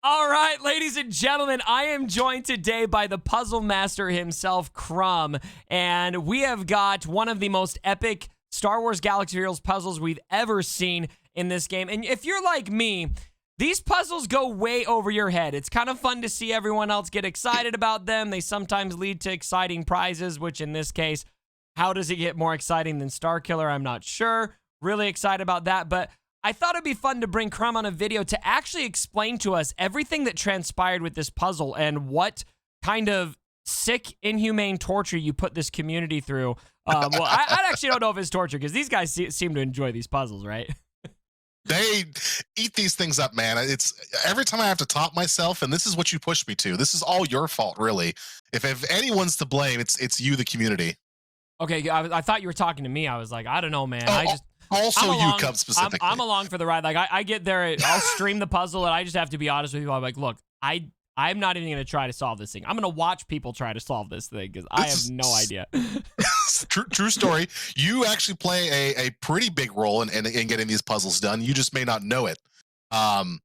All right, ladies and gentlemen, I am joined today by the puzzle master himself, Crumb, and we have got one of the most epic Star Wars Galaxy of Heroes puzzles we've ever seen in this game. And if you're like me, these puzzles go way over your head. It's kind of fun to see everyone else get excited about them. They sometimes lead to exciting prizes, which in this case, how does it get more exciting than Starkiller? I'm not sure. Really excited about that, but I thought it'd be fun to bring Crumb on a video to actually explain to us everything that transpired with this puzzle and what kind of sick, inhumane torture you put this community through. Well, I actually don't know if it's torture because these guys seem to enjoy these puzzles, right? They eat these things up, man. It's every time I have to top myself, and this is what you pushed me to. This is all your fault, really. If anyone's to blame, it's you, the community. Okay, I thought you were talking to me. I was like, I don't know, man. Also, you, Cub, specifically. I'm along for the ride. Like, I get there, I'll stream the puzzle, and I just have to be honest with you. I'm like, look, I'm not even going to try to solve this thing. I'm going to watch people try to solve this thing because I have no idea. True story. You actually play a pretty big role in getting these puzzles done. You just may not know it. I'll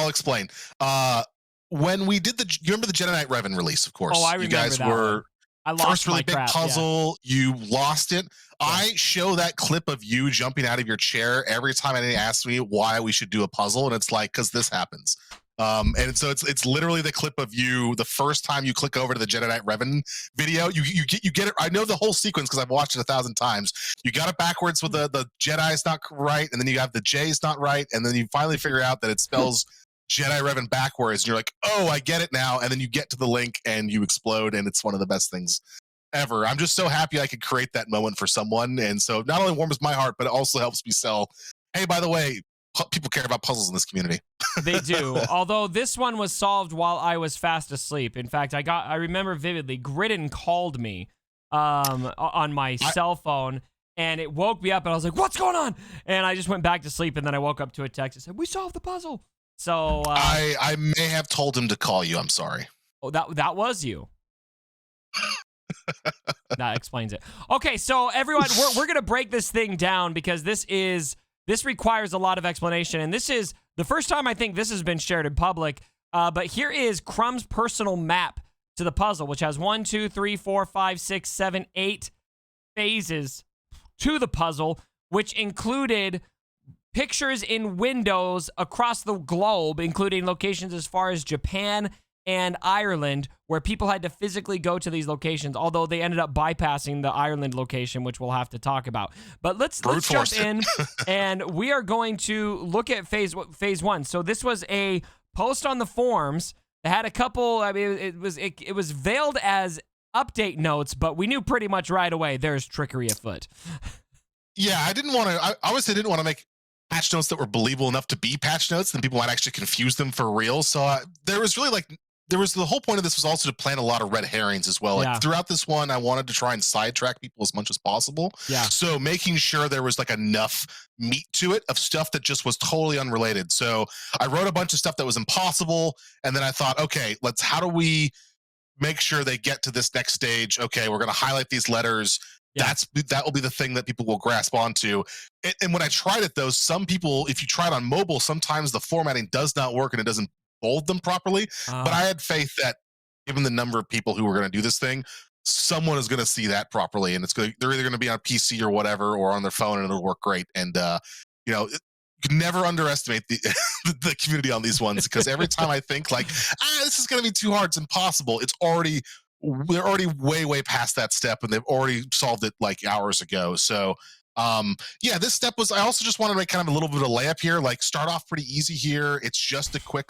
explain. When we did you remember the Jedi Knight Revan release, of course. Oh, I remember you guys that were. One. I lost First really big crap, puzzle, yeah. You lost it. Yeah. I show that clip of you jumping out of your chair every time anyone asks me why we should do a puzzle, and it's like, because this happens. And so it's literally the clip of you the first time you click over to the Jedi Knight Revan video. You get it. I know the whole sequence because I've watched it 1,000 times. You got it backwards with the Jedi's not right, and then you have the J's not right, and then you finally figure out that it spells Jedi Revan backwards, and you're like, oh, I get it now. And then you get to the link and you explode, and it's one of the best things ever. I'm just so happy I could create that moment for someone. And so not only warms my heart, but it also helps me sell, hey, by the way, people care about puzzles in this community. They do. Although this one was solved while I was fast asleep. In fact, I remember vividly, Gridden called me on my cell phone, and it woke me up, and I was like, what's going on? And I just went back to sleep, and then I woke up to a text that said, we solved the puzzle. So I may have told him to call you. I'm sorry. Oh, that was you. That explains it. Okay, so everyone, we're gonna break this thing down because this requires a lot of explanation, and this is the first time I think this has been shared in public. But here is Crumb's personal map to the puzzle, which has 1, 2, 3, 4, 5, 6, 7, 8 phases to the puzzle, which included pictures in windows across the globe, including locations as far as Japan and Ireland, where people had to physically go to these locations, although they ended up bypassing the Ireland location, which we'll have to talk about. But let's jump in, and we are going to look at phase one. So this was a post on the forums that had a couple, I mean, it was veiled as update notes, but we knew pretty much right away there's trickery afoot. Yeah, I obviously didn't want to make patch notes that were believable enough to be patch notes, then people might actually confuse them for real. So there was the whole point of this was also to plant a lot of red herrings as well. Yeah. Like throughout this one, I wanted to try and sidetrack people as much as possible. Yeah. So making sure there was like enough meat to it of stuff that just was totally unrelated. So I wrote a bunch of stuff that was impossible, and then I thought, okay, how do we make sure they get to this next stage? Okay, we're going to highlight these letters. Yeah. That will be the thing that people will grasp onto. And when I tried it, though, some people, if you try it on mobile, sometimes the formatting does not work and it doesn't bold them properly. But I had faith that given the number of people who were going to do this thing, someone is going to see that properly, and they're either going to be on a PC or whatever, or on their phone, and it'll work great. And you can never underestimate the community on these ones, because every time I think like, this is going to be too hard, it's impossible, they're already way past that step, and they've already solved it like hours ago. So yeah, this step was, I also just wanted to make kind of a little bit of a layup here, like start off pretty easy here. It's just a quick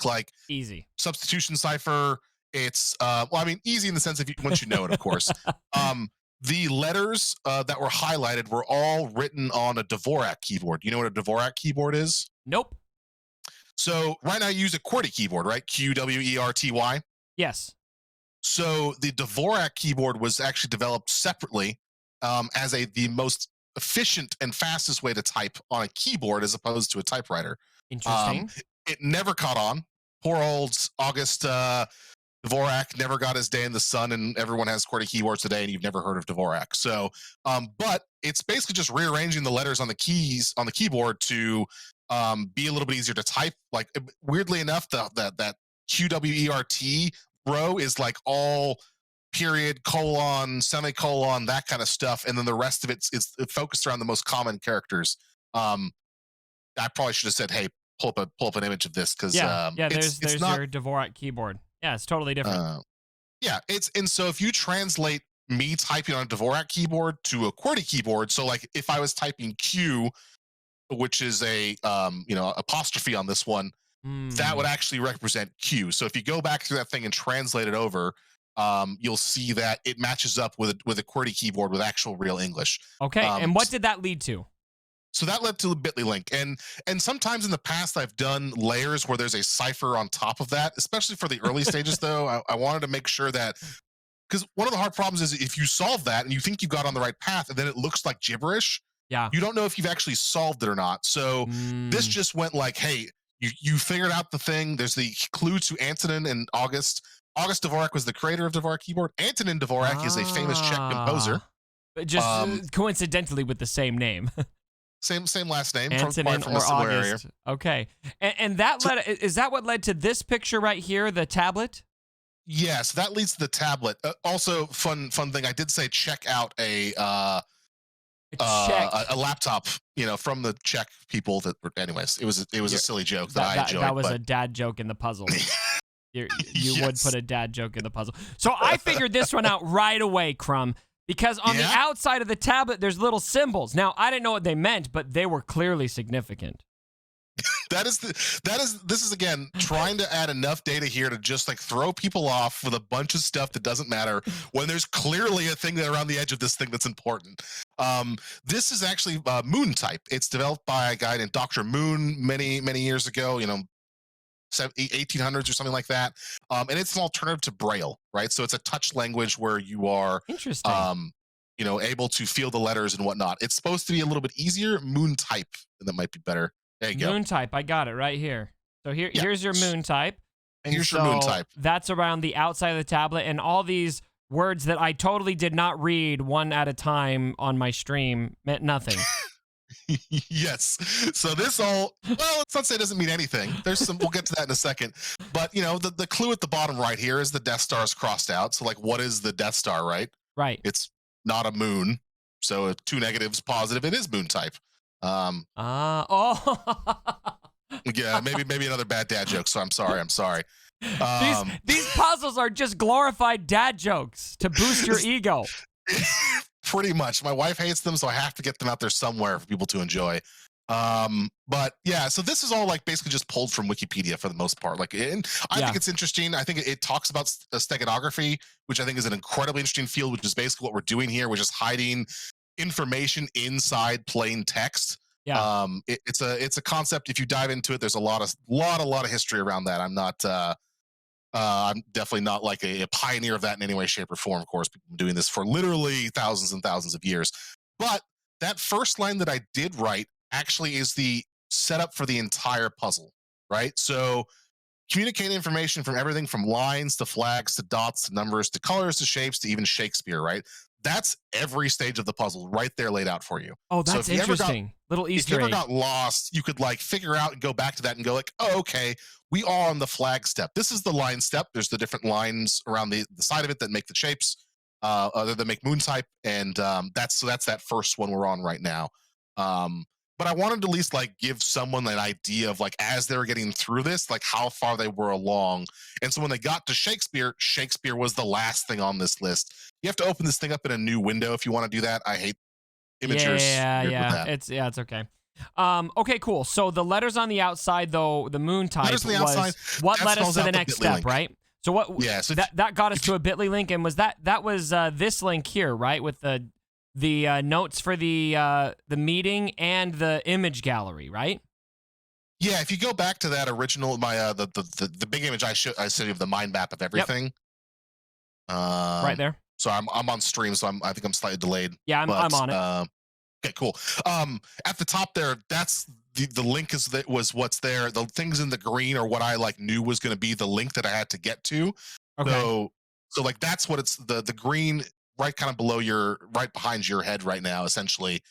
easy substitution cipher. It's well, I mean, easy in the sense of once you know it, of course. The letters that were highlighted were all written on a Dvorak keyboard. You know what a Dvorak keyboard is? Nope. So right now you use a QWERTY keyboard, right? QWERTY. Yes. So the Dvorak keyboard was actually developed separately as the most efficient and fastest way to type on a keyboard as opposed to a typewriter. Interesting. It never caught on. Poor old August Dvorak never got his day in the sun, and everyone has QWERTY keyboards today, and you've never heard of Dvorak. So, but it's basically just rearranging the letters on the keys on the keyboard to be a little bit easier to type. Like weirdly enough, that QWERT row is like all period, colon, semicolon, that kind of stuff, and then the rest of it's focused around the most common characters. I probably should have said, "Hey, pull up an image of this," because there's not, your Dvorak keyboard. Yeah, it's totally different. Yeah, and so if you translate me typing on a Dvorak keyboard to a QWERTY keyboard, so like if I was typing Q, which is a apostrophe on this one, that would actually represent Q. So if you go back through that thing and translate it over, you'll see that it matches up with a QWERTY keyboard with actual real English. Okay, and what did that lead to? So that led to the Bitly link, and sometimes in the past I've done layers where there's a cipher on top of that, especially for the early stages. Though I wanted to make sure that, because one of the hard problems is if you solve that and you think you got on the right path, and then it looks like gibberish. Yeah, you don't know if you've actually solved it or not. So this just went like, hey, you figured out the thing. There's the clue to Antonin and August. August Dvorak was the creator of Dvorak keyboard. Antonin Dvorak is a famous Czech composer. But just coincidentally with the same name. Same last name. Antonin from or a similar August. Area. Okay. And that is that what led to this picture right here, the tablet? Yes, that leads to the tablet. Also, fun thing. I did say check out a laptop, from the Czech people. Anyways, it was a silly joke that I enjoyed. That was a dad joke in the puzzle. You Yes. would put a dad joke in the puzzle. So I figured this one out right away, Crumb, because on the outside of the tablet there's little symbols. Now I didn't know what they meant, but they were clearly significant. This is again trying to add enough data here to just like throw people off with a bunch of stuff that doesn't matter when there's clearly a thing that around the edge of this thing that's important. This is actually Moon type. It's developed by a guy named Dr. Moon many years ago, 1800s or something like that. And it's an alternative to Braille, right? So it's a touch language where you are interesting. Able to feel the letters and whatnot. It's supposed to be a little bit easier. Moon type, that might be better. There you go. Moon type. I got it right here. So here's your moon type. And here's your moon type. That's around the outside of the tablet, and all these words that I totally did not read one at a time on my stream meant nothing. Yes. So this let's not say it doesn't mean anything. There's some, we'll get to that in a second. But the clue at the bottom right here is the Death Star is crossed out. So like, what is the Death Star, right? Right. It's not a moon. So two negatives positive, it is moon type. Yeah, maybe another bad dad joke. So I'm sorry. These puzzles are just glorified dad jokes to boost your ego. Pretty much. My wife hates them, so I have to get them out there somewhere for people to enjoy. But yeah, so this is all like basically just pulled from Wikipedia for the most part. Like, and I think it's interesting. I think it talks about steganography, which I think is an incredibly interesting field, which is basically what we're doing here, which is hiding information inside plain text. Yeah. It's a concept. If you dive into it, there's a lot of history around that. I'm definitely not like a pioneer of that in any way, shape, or form. Of course, people have been doing this for literally thousands and thousands of years. But that first line that I did write actually is the setup for the entire puzzle, right? So communicate information from everything from lines to flags to dots to numbers to colors to shapes to even Shakespeare, right? That's every stage of the puzzle right there laid out for you. Oh, that's interesting. Little Easter egg. If you ever got lost, you could like figure out and go back to that and go like, oh, okay, we are on the flag step. This is the line step. There's the different lines around the side of it that make the shapes, that make moon type. And that's that first one we're on right now. But I wanted to at least like give someone an idea of like, as they were getting through this, like how far they were along. And so when they got to Shakespeare was the last thing on this list. You have to open this thing up in a new window if you want to do that. I hate imagers. Yeah. It's okay. Okay, cool. So the letters on the outside, though, the moon type was what led us to the next step, right? So what? Yeah. So that got us to a Bitly link, and was this link here, right, with the notes for the meeting and the image gallery, right? Yeah. If you go back to that original, the big image I showed you of the mind map of everything. Yep. Right there. So I'm on stream, so I think I'm slightly delayed. Yeah, I'm on it. Okay, cool. At the top there, that's the link was what's there. The things in the green are what I like knew was going to be the link that I had to get to. Okay. So like that's what it's the green right kind of right behind your head right now. Essentially,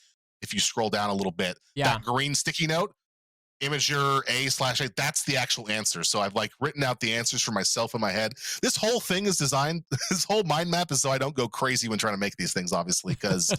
if you scroll down a little bit, that green sticky note, imager A/A. That's the actual answer. So I've like written out the answers for myself in my head. This whole thing is designed. This whole mind map is so I don't go crazy when trying to make these things. Obviously, because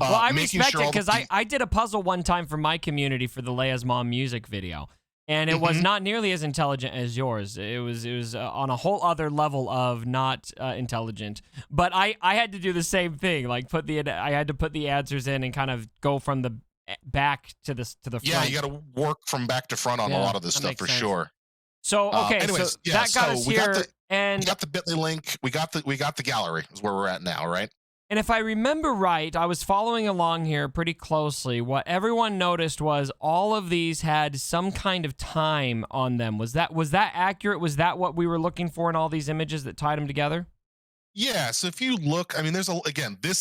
well, I making respect sure it because I did a puzzle one time for my community for the Leia's Mom music video, and it was not nearly as intelligent as yours. It was on a whole other level of not intelligent. But I had to do the same thing. Like I had to put the answers in and kind of go from the back to the front. Yeah, you got to work from back to front on a lot of this stuff for sure. So okay, anyways, so that got us here, and we got the Bitly link. We got the gallery is where we're at now, right? And if I remember right, I was following along here pretty closely. What everyone noticed was all of these had some kind of time on them. Was that accurate? Was that what we were looking for in all these images that tied them together? Yeah. So if you look, I mean, this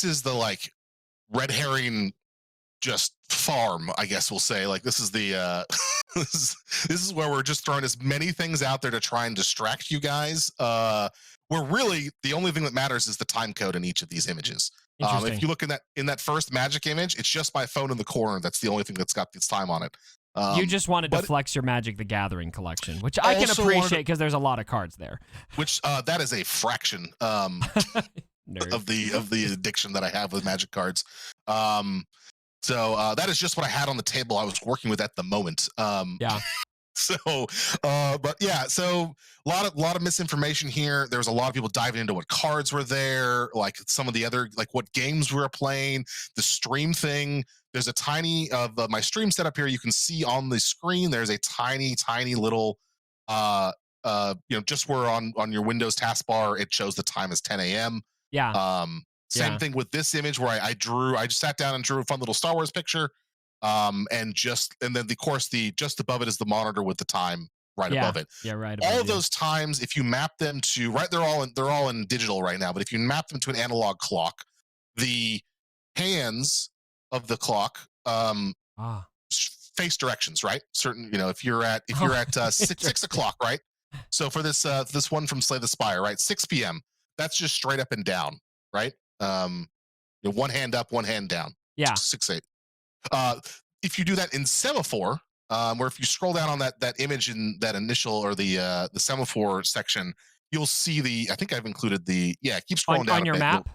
is the like red herring just farm, I guess we'll say. Like this is the this is where we're just throwing as many things out there to try and distract you guys. Where really the only thing that matters is the time code in each of these images. If you look in that first magic image, it's just my phone in the corner. That's the only thing that's got this time on it. You just wanted to flex your Magic the Gathering collection, which I can appreciate because there's a lot of cards there. Which that is a fraction of the addiction that I have with Magic cards. So that is just what I had on the table I was working with at the moment. Yeah. So, but yeah, so a lot of misinformation here. There was a lot of people diving into what cards were there, like some of the other, like what games we were playing, the stream thing. There's a tiny of my stream setup here. You can see on the screen. There's a tiny little, just where on your Windows taskbar it shows the time as 10 a.m. Yeah. Same thing with this image where I just sat down and drew a fun little Star Wars picture. And then of course just above it is the monitor with the time right above it. Yeah, right. All of those times, if you map them to they're all in digital right now. But if you map them to an analog clock, the hands of the clock face directions, right? Certain, if you're at 6 o'clock, right? So for this one from Slay the Spire, right, 6 p.m. That's just straight up and down, right? One hand up, one hand down. Yeah. 6-8. If you do that in semaphore, or if you scroll down on that image in that initial or the semaphore section, you'll see I think I've included keep scrolling down on your map.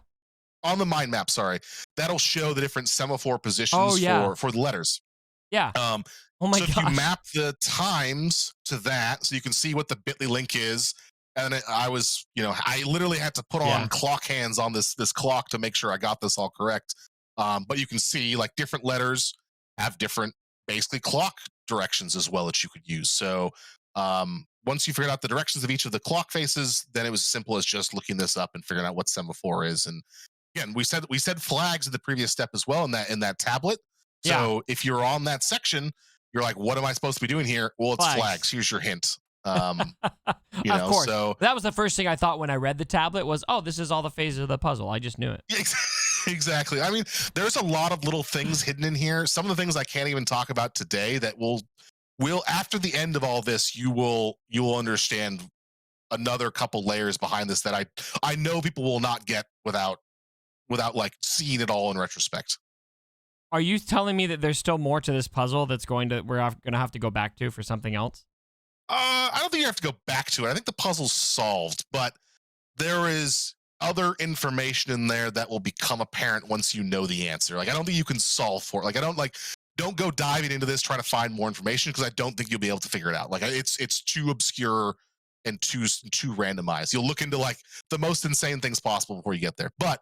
On the mind map, sorry, that'll show the different semaphore positions for the letters. Yeah. Oh my gosh. If you map the times to that, so you can see what the Bitly link is. And I was, I literally had to put on clock hands on this clock to make sure I got this all correct. But you can see like different letters have different basically clock directions as well that you could use. So once you figured out the directions of each of the clock faces, then it was as simple as just looking this up and figuring out what semaphore is. And again, we said flags in the previous step as well in that tablet. So if you're on that section, you're like, what am I supposed to be doing here? Well, it's flags. Here's your hint. Of course. So that was the first thing I thought when I read the tablet was, oh, this is all the phases of the puzzle. I just knew it. Exactly. I mean, there's a lot of little things hidden in here. Some of the things I can't even talk about today that will after the end of all this, you will understand another couple layers behind this that I know people will not get without like seeing it all in retrospect. Are you telling me that there's still more to this puzzle we're going to have to go back to for something else? I don't think you have to go back to it. I think the puzzle's solved, but there is other information in there that will become apparent once you know the answer. Like, I don't think you can solve for it. Like, don't go diving into this trying to find more information because I don't think you'll be able to figure it out. Like, it's too obscure and too randomized. You'll look into like the most insane things possible before you get there. But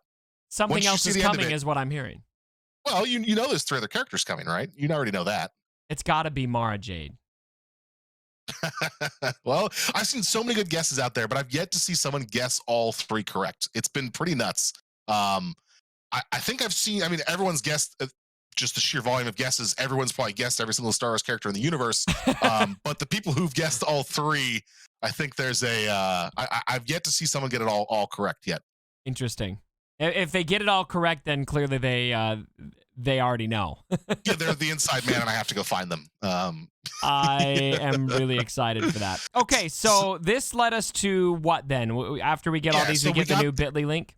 something else is coming, is what I'm hearing. Well, you know there's 3 other characters coming, right? You already know that. It's got to be Mara Jade. Well, I've seen so many good guesses out there, but I've yet to see someone guess all 3 correct. It's been pretty nuts. I think I've seen, I mean, everyone's guessed just the sheer volume of guesses. Everyone's probably guessed every single Star Wars character in the universe. But the people who've guessed all 3, I think there's I've yet to see someone get it all correct yet. Interesting. If they get it all correct, then clearly they already know. Yeah, they're the inside man, and I have to go find them. I am really excited for that. Okay, so this led us to what then? After we get all these, we get the new Bitly link?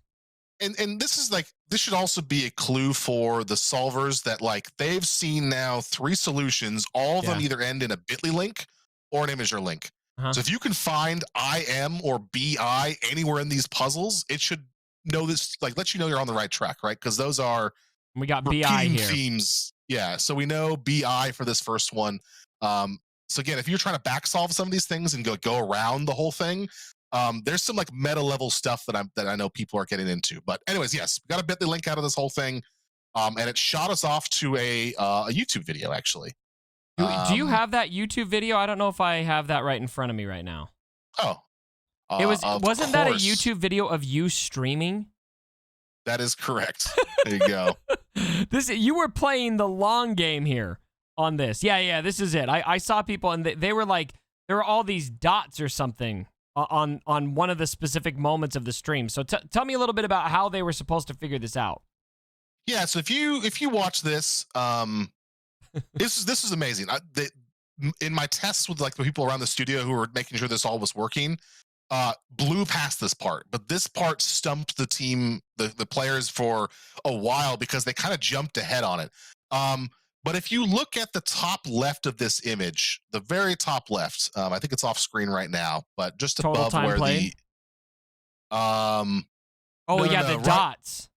and this is like, this should also be a clue for the solvers that like they've seen now 3 solutions, all of them either end in a bit.ly link or an Imgur link. So if you can find IM or BI anywhere in these puzzles, it should know this, like let you know you're on the right track, right? Because those are We got BI repeating here. themes. Yeah, so we know BI for this first one. So again, if you're trying to back solve some of these things and go around the whole thing, there's some like meta level stuff that I know people are getting into. But anyways, yes, we got a bit.ly link out of this whole thing, and it shot us off to a YouTube video actually. Do you have that YouTube video? I don't know if I have that right in front of me right now. Oh, wasn't that a YouTube video of you streaming? That is correct. There you go. You were playing the long game here on this. Yeah, this is it. I saw people and they were like, there were all these dots or something on one of the specific moments of the stream. So tell me a little bit about how they were supposed to figure this out. Yeah, so if you watch this, this is amazing. In my tests with like the people around the studio who were making sure this all was working, blew past this part, but this part stumped the team, the players for a while because they kind of jumped ahead on it. But if you look at the top left of this image, the very top left, I think it's off screen right now, but just Total above time where played? The dots.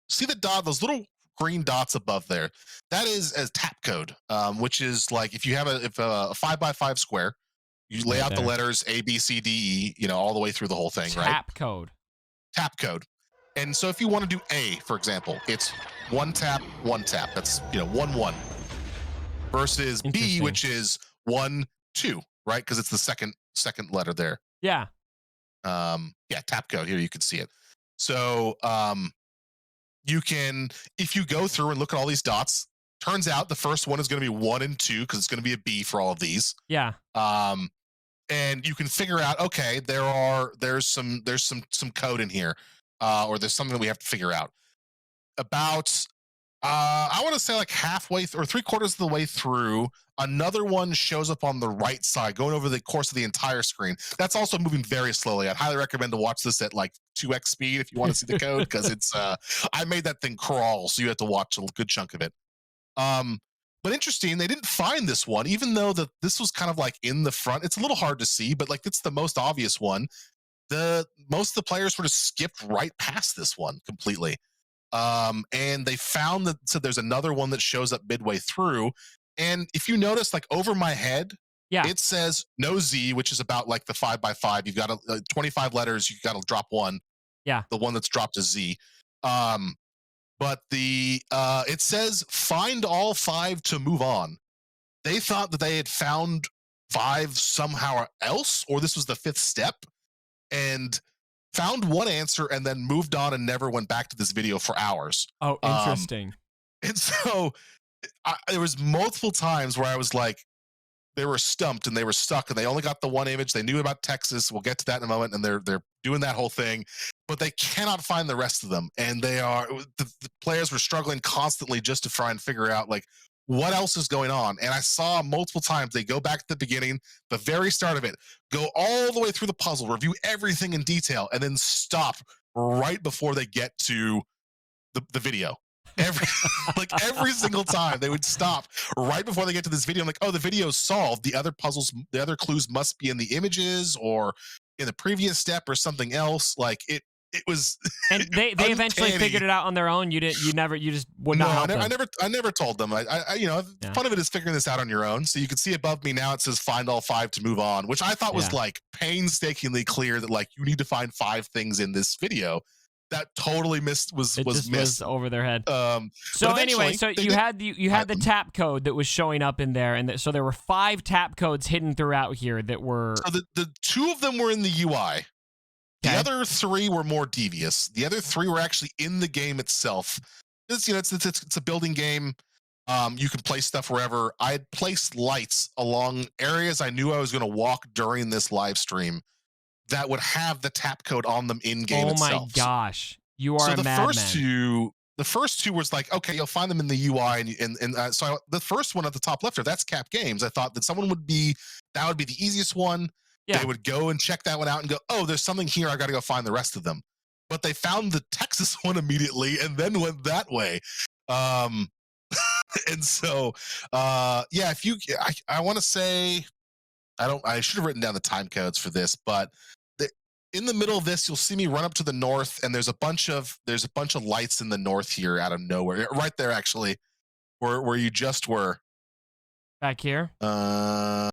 See the dot, those little green dots above there. That is as tap code, which is like if you have a 5x5 square, you lay out the letters A, B, C, D, E, all the way through the whole thing, right? Tap code. Tap code. And so if you want to do A, for example, it's 1 tap, 1 tap. That's 1 1. Versus B, which is 1 2, right? Because it's the second letter there. Yeah. Tap code. Here you can see it. So you can, if you go through and look at all these dots, turns out the first one is going to be 1 and 2 because it's going to be a B for all of these. Yeah. And you can figure out, okay, there's some code in here, or there's something that we have to figure out. About I want to say like halfway or 3/4 of the way through, another one shows up on the right side, going over the course of the entire screen. That's also moving very slowly. I'd highly recommend to watch this at like 2x speed if you want to see the code, because it's I made that thing crawl, so you have to watch a good chunk of it. But interesting, they didn't find this one, even though this was kind of like in the front. It's a little hard to see, but like it's the most obvious one. Most of the players sort of skipped right past this one completely. And they found that, so there's another one that shows up midway through. And if you notice, like over my head, it says no Z, which is about like the 5x5. You've got 25 letters. You got to drop one. Yeah. The one that's dropped is Z. But it says find all 5 to move on. They thought that they had found 5 somehow else, or this was the 5th step, and found one answer and then moved on and never went back to this video for hours. Oh, interesting. And so there was multiple times where I was like, they were stumped and they were stuck and they only got the one image. They knew about Texas. We'll get to that in a moment. And they're doing that whole thing, but they cannot find the rest of them. And the players were struggling constantly just to try and figure out like what else is going on. And I saw multiple times they go back to the beginning, the very start of it, go all the way through the puzzle, review everything in detail, and then stop right before they get to the video. Every single time they would stop right before they get to this video. I'm like, oh, the video's solved. The other puzzles, the other clues must be in the images or in the previous step or something else. Like it was. And they eventually figured it out on their own. You just would not. No, I never told them. Fun of it is figuring this out on your own. So you can see above me now it says find all 5 to move on, which I thought was like painstakingly clear that like you need to find 5 things in this video. That totally missed. Was over their head. So anyway, so you had the tap code that was showing up in there, and so there were 5 tap codes hidden throughout here that were. So the 2 of them were in the UI. The other 3 were more devious. The other 3 were actually in the game itself. It's a building game. You can place stuff wherever. I had placed lights along areas I knew I was going to walk during this live stream that would have the tap code on them in game itself. Oh my gosh, you are a madman. The first two was like, okay, you'll find them in the UI, and so the first one at the top left there, that's Cap Games. I thought that that would be the easiest one. Yeah. They would go and check that one out and go, oh, there's something here. I got to go find the rest of them. but they found the Texas one immediately and then went that way. And so, yeah, if you, I want to say, I should have written down the time codes for this, but in the middle of this, you'll see me run up to the north, and there's a bunch of lights in the north here out of nowhere, right there actually, where you just were. Back here. Yeah.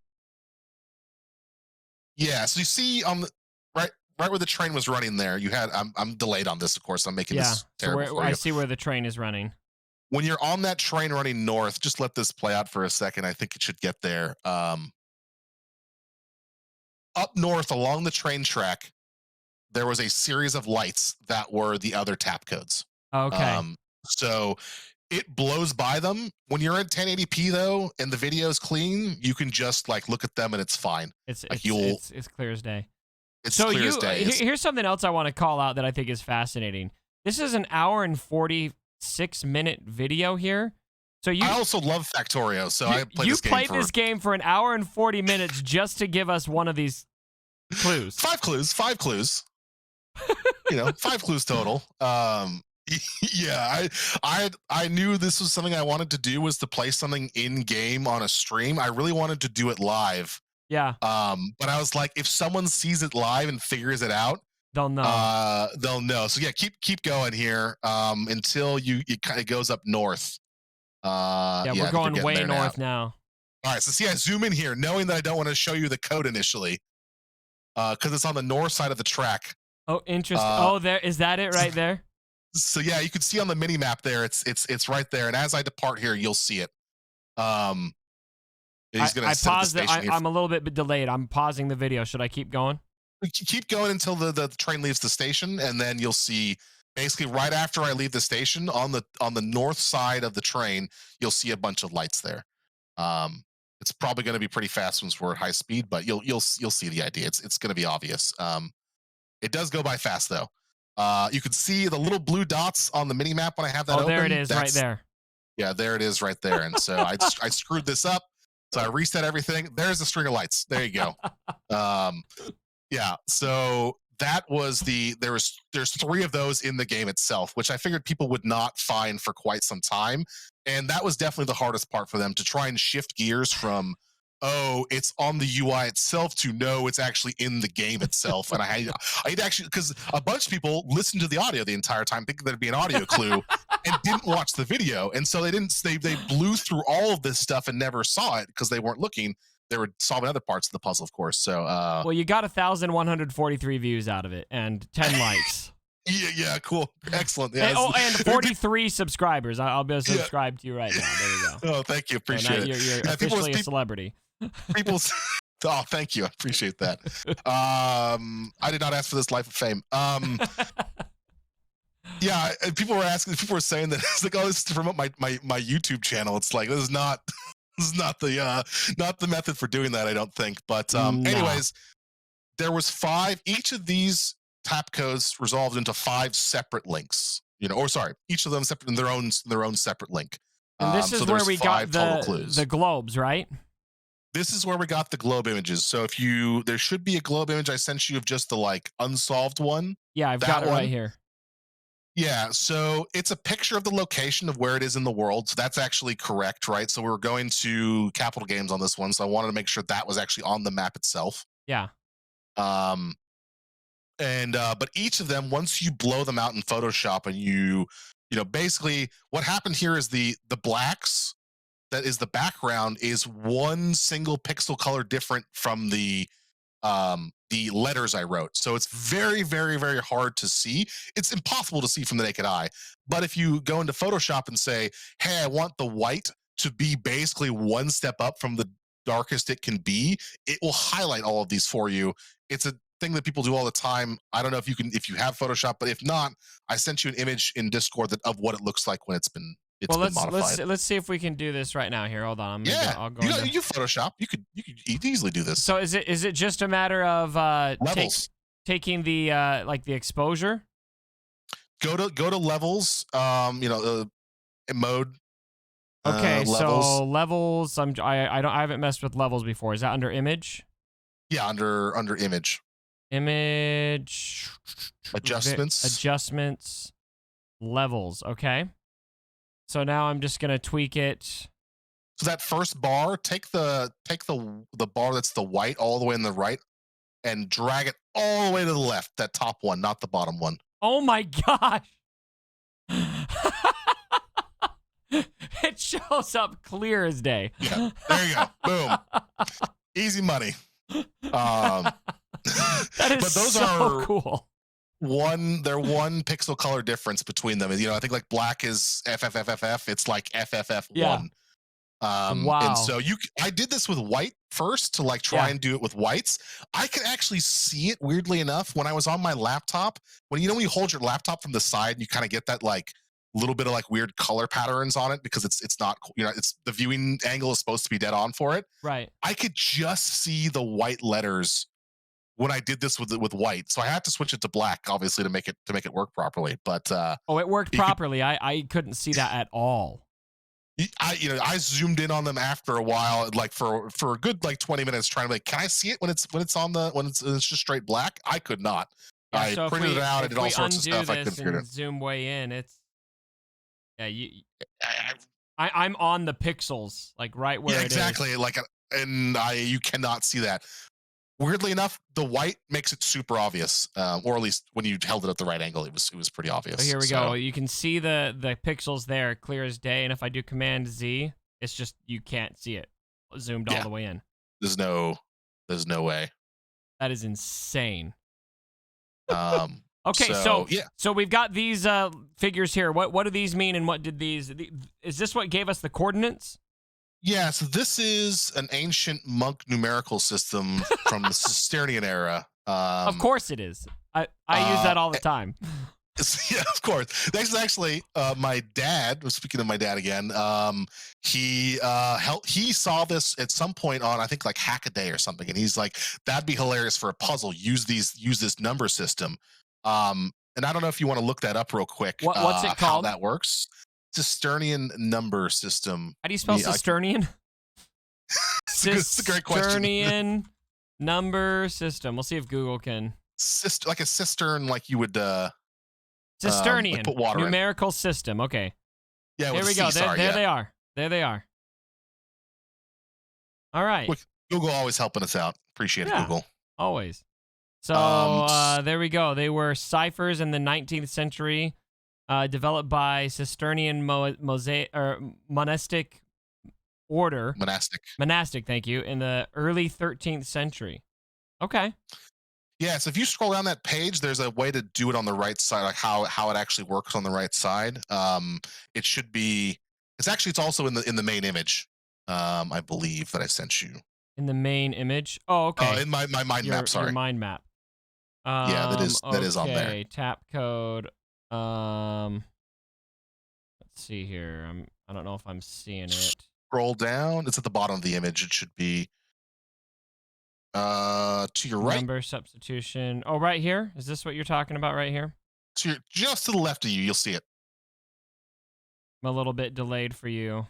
So you see on the right where the train was running there, you had. I'm delayed on this, of course. I'm making this terrible for you. I see where the train is running. When you're on that train running north, just let this play out for a second. I think it should get there. Up north along the train track, there was a series of lights that were the other tap codes. Okay. So it blows by them. When you're in 1080p though, and the video is clean, you can just like look at them and it's fine. It's like it's clear as day. It's clear as day. Here's something else I want to call out that I think is fascinating. This is an hour and 46-minute video here. So I also love Factorio, so I played this game. You played this game for an hour and 40 minutes just to give us one of these clues. 5 clues. 5 clues total. Yeah, I knew this was something I wanted to do, was to play something in game on a stream. I really wanted to do it live. Yeah. But I was like, if someone sees it live and figures it out, they'll know. They'll know. So yeah, keep going here. Until it kind of goes up north. Yeah, we're going way north now. All right, so see, I zoom in here, knowing that I don't want to show you the code initially, because it's on the north side of the track. Oh, interesting. Is that it right there? So yeah, you can see on the mini map there. It's right there. And as I depart here, you'll see it. He's gonna pause it. I'm a little bit delayed. I'm pausing the video. Should I keep going? Keep going until the train leaves the station, and then you'll see. Basically, right after I leave the station, on the north side of the train, you'll see a bunch of lights there. It's probably going to be pretty fast once we're at high speed, but you'll see the idea. It's going to be obvious. It does go by fast though. You can see the little blue dots on the mini map when I have that open. Oh, there it is, right there. Yeah, there it is, right there. And so I screwed this up, so I reset everything. There's a string of lights. There you go. Yeah. So that was there's 3 of those in the game itself, which I figured people would not find for quite some time. And that was definitely the hardest part for them, to try and shift gears from, oh, it's on the UI itself, to no, it's actually in the game itself. And I'd actually, because a bunch of people listened to the audio the entire time thinking there'd be an audio clue and didn't watch the video. And so they blew through all of this stuff and never saw it because they weren't looking. They were solving other parts of the puzzle, of course. So, well, you got 1,143 views out of it and 10 likes. Yeah, cool, excellent. Yeah, and 43 subscribers. I'll be able to subscribe to you right now. There you go. Oh, thank you, appreciate it. You're officially a celebrity. Oh, thank you, I appreciate that. I did not ask for this life of fame. Yeah, people were saying that it's like, oh, this is to promote my YouTube channel. It's like, this is not the method for doing that, I don't think. But anyways, there was 5. Each of these tap codes resolved into 5 separate links. Each of them separate in their own separate link. And this is where we got the globes, right? This is where we got the globe images. So there should be a globe image I sent you of just the unsolved one. Yeah, I've got it right here. Yeah, so it's a picture of the location of where it is in the world. So that's actually correct, right? So we were going to Capital Games on this one, so I wanted to make sure that was actually on the map itself. Yeah. But each of them, once you blow them out in Photoshop and you basically what happened here is the blacks, that is the background, is one single pixel color different from the letters I wrote. So it's very, very, very hard to see. It's impossible to see from the naked eye. But if you go into Photoshop and say, hey, I want the white to be basically one step up from the darkest it can be, it will highlight all of these for you. It's a thing that people do all the time. I don't know if you have Photoshop, but if not, I sent you an image in Discord of what it looks like when it's been modified. Let's see if we can do this right now. Here, hold on. I'll go. You Photoshop. You could easily do this. So is it just a matter of levels, taking the the exposure? Go to levels. Mode. Okay, levels. so levels. I haven't messed with levels before. Is that under image? Yeah, under image. Image. Adjustments. Levels. Okay. So now I'm just going to tweak it. So that first bar, take the bar that's the white all the way in the right and drag it all the way to the left, that top one, not the bottom one. Oh my gosh. It shows up clear as day. Yeah, there you go. Boom. Easy money. That is but those so are cool. They're one pixel color difference between them. You know, I think like black is FFFFF. It's like FFF1. Yeah. Wow. And so I did this with white first to like try and do it with whites. I could actually see it weirdly enough when I was on my laptop. When you hold your laptop from the side, you kind of get that like little bit of like weird color patterns on it because it's not, you know, it's the viewing angle is supposed to be dead on for it. Right. I could just see the white letters when I did this with white. So I had to switch it to black, obviously, to make it work properly. But it worked properly. I couldn't see that at all. I zoomed in on them after a while, like for a good like 20 minutes, trying to like, can I see it when it's just straight black? I could not. Yeah, I so printed it out. I did all sorts of stuff. I couldn't figure it. Zoom way in. It's I'm on the pixels, like right where exactly. it is. Like, and you cannot see that. Weirdly enough, the white makes it super obvious, or at least when you held it at the right angle, it was pretty obvious. So here we go. You can see the pixels there, clear as day. And if I do Command Z, it's just you can't see it zoomed all the way in. There's no way. That is insane. Okay, so we've got these figures here. What do these mean, and what did these? Is this what gave us the coordinates? Yeah, so this is an ancient monk numerical system from the Cistercian era. Of course it is. I use that all the time. Yeah, of course. This is actually my dad. Speaking of my dad again, he saw this at some point on I think like Hackaday or something, and he's like, "That'd be hilarious for a puzzle. Use this number system." And I don't know if you want to look that up real quick. What's it called? How that works? Cistercian number system. How do you spell Cistercian? It's a great question. Cistercian number system. We'll see if Google can. Like a cistern, like you would. Cistercian like put water numerical system. Okay. Yeah. There we go. There they are. There they are. All right. Google always helping us out. Appreciate it, Google. Always. So there we go. They were ciphers in the 19th century. Developed by Cistercian monastic order. Monastic, thank you, in the early 13th century. Okay. Yeah, so if you scroll down that page, there's a way to do it on the right side, like how it actually works on the right side. It should be. It's also in the main image. I believe that I sent you. In the main image. Oh, okay. In my mind map. Sorry. Your mind map. Yeah, that is on there. Okay, tap code. Let's see here. I don't know if I'm seeing it. Scroll down. It's at the bottom of the image. It should be to your right. Number substitution. Oh, right here. Is this what you're talking about right here? Just to the left of you, you'll see it. I'm a little bit delayed for you.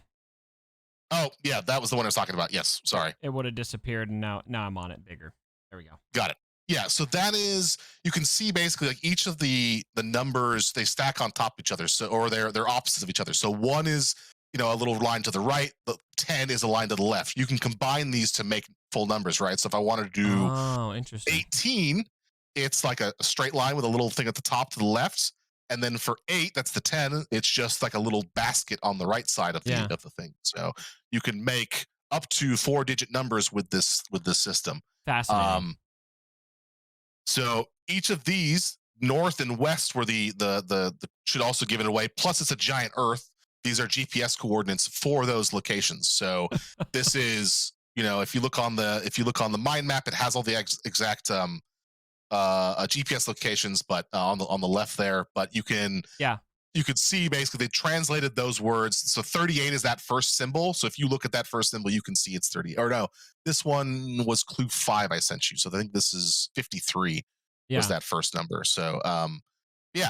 Oh, yeah, that was the one I was talking about. Yes, sorry. It would have disappeared, and now I'm on it bigger. There we go. Got it. Yeah, so that is, you can see basically like each of the numbers, they stack on top of each other, or they're opposites of each other. So one is, a little line to the right, the 10 is a line to the left. You can combine these to make full numbers, right? So if I wanted to do 18, it's like a straight line with a little thing at the top to the left. And then for 8, that's the 10, it's just like a little basket on the right side of the thing. So you can make up to 4-digit numbers with this system. Fascinating. So each of these, north and west, were the should also give it away. Plus, it's a giant Earth. These are GPS coordinates for those locations. So this is, if you look on the mind map, it has all the exact GPS locations, but on the left there. But you can see basically they translated those words. So 38 is that first symbol. So if you look at that first symbol, you can see it's 30. Or no, this one was clue 5 I sent you. So I think this is 53 was that first number. So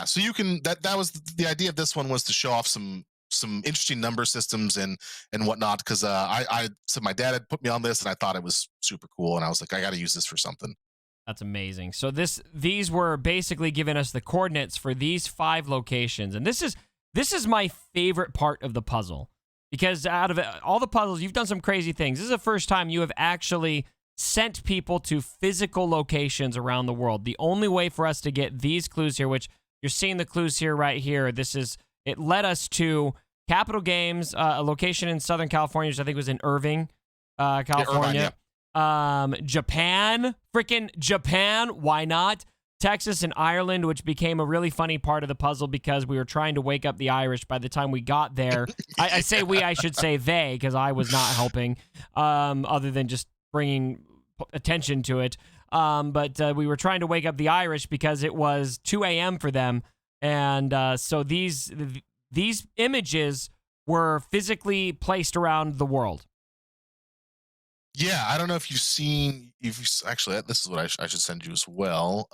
so you can that was the idea of this one, was to show off some interesting number systems and whatnot, because I said my dad had put me on this and I thought it was super cool, and I was like, I got to use this for something. That's amazing. So these were basically giving us the coordinates for these 5 locations, and this is my favorite part of the puzzle, because out of all the puzzles, you've done some crazy things. This is the first time you have actually sent people to physical locations around the world. The only way for us to get these clues here, which you're seeing the clues here right here, it led us to Capital Games, a location in Southern California, which I think was in Irving, California. Yeah, Japan, freaking Japan, why not? Texas and Ireland, which became a really funny part of the puzzle because we were trying to wake up the Irish by the time we got there. I say we, I should say they, because I was not helping, other than just bringing attention to it. But we were trying to wake up the Irish because it was 2 a.m. for them. And so these images were physically placed around the world. Yeah, I don't know if you've seen. Actually, this is what I should send you as well.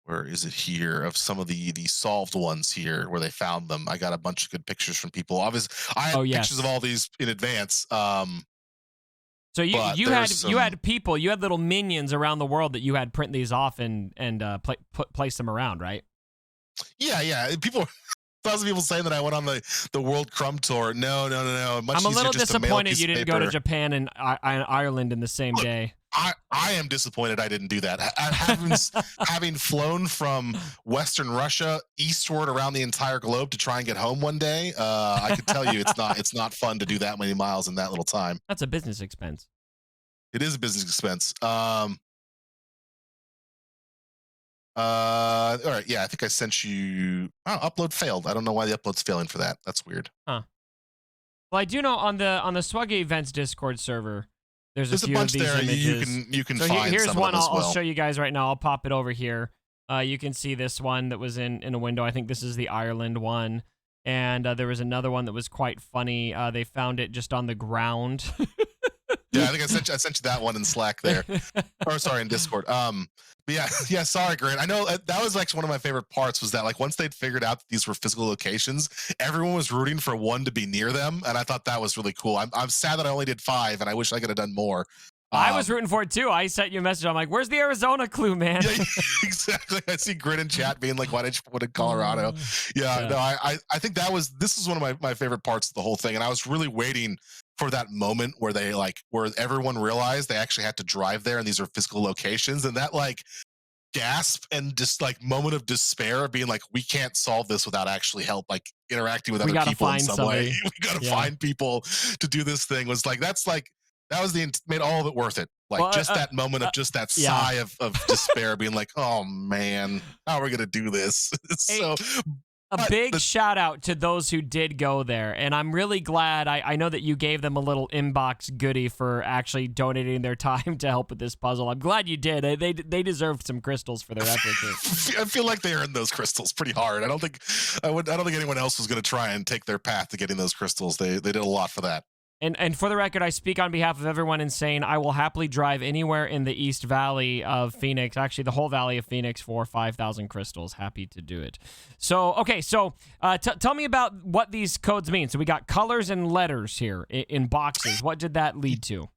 Where is it here? Of some of the solved ones here, where they found them. I got a bunch of good pictures from people. Obviously, I had pictures of all these in advance. So you had people, you had little minions around the world that you had print these off and place them around, right? Yeah. People. Thousands of people saying that I went on the World Crumb tour. No. I'm a little disappointed you didn't go to Japan and Ireland in the same day. I am disappointed I didn't do that. Having flown from Western Russia eastward around the entire globe to try and get home one day, I could tell you it's not fun to do that many miles in that little time. That's a business expense. It is a business expense. All right, yeah, I think I sent you. Oh, upload failed. I don't know why the upload's failing for that. That's weird. Huh. Well, I do know on the SWG Events Discord server, there's a few bunch of these there. images. You can so find here's some one of them as well. I'll show you guys right now. I'll pop it over here. You can see this one that was in a window. I think this is the Ireland one. And there was another one that was quite funny. They found it just on the ground. Yeah, I think I sent you that one in Slack there. Or sorry, in Discord. But yeah, sorry, Grant. I know that was actually one of my favorite parts was that like once they'd figured out that these were physical locations, everyone was rooting for one to be near them, and I thought that was really cool. I'm sad that I only did 5, and I wish I could have done more. I was rooting for it too. I sent you a message. I'm like, "Where's the Arizona clue, man?" Yeah, exactly. I see Grin in chat being like, "Why didn't you put in Colorado?" Yeah. No, I think this is one of my favorite parts of the whole thing, and I was really waiting for that moment where where everyone realized they actually had to drive there, and these are physical locations, and that like gasp and just like moment of despair of being like, we can't solve this without actually help, like interacting with other people in some way. We gotta find people to do this thing. Was like that was made all of it worth it. Like that moment of just that sigh of despair, being like, oh man, how are we gonna do this? A big shout out to those who did go there. And I'm really glad. I know that you gave them a little inbox goodie for actually donating their time to help with this puzzle. I'm glad you did. They deserved some crystals for their efforts. I feel like they earned those crystals pretty hard. I don't think anyone else was going to try and take their path to getting those crystals. They did a lot for that. And for the record, I speak on behalf of everyone in Sane. I will happily drive anywhere in the East Valley of Phoenix, actually the whole Valley of Phoenix, for 5,000 crystals. Happy to do it. So, okay, so tell me about what these codes mean. So we got colors and letters here in boxes. What did that lead to?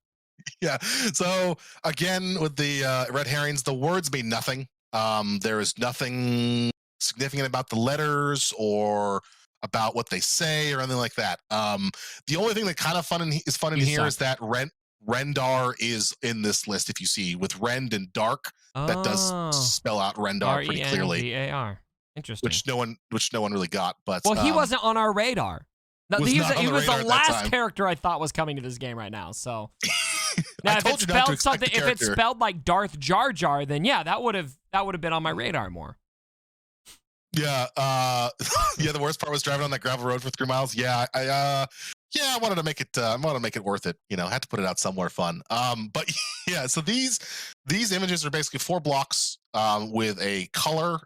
Yeah, so again, with the red herrings, the words mean nothing. There is nothing significant about the letters or about what they say or anything like that. The only thing that kind of is fun in here is that Rendar is in this list. If you see with Rend and Dark, that does spell out Rendar pretty clearly. Rendar. Interesting. Which no one really got. But he wasn't on our radar. No, he was the last time. Character I thought was coming to this game right now. So now, if it's spelled like Darth Jar Jar, then yeah, that would have been on my radar more. Yeah, the worst part was driving on that gravel road for 3 miles. Yeah, I wanted to make it. I wanted to make it worth it. You know, had to put it out somewhere fun. But yeah, so these images are basically 4 blocks with a color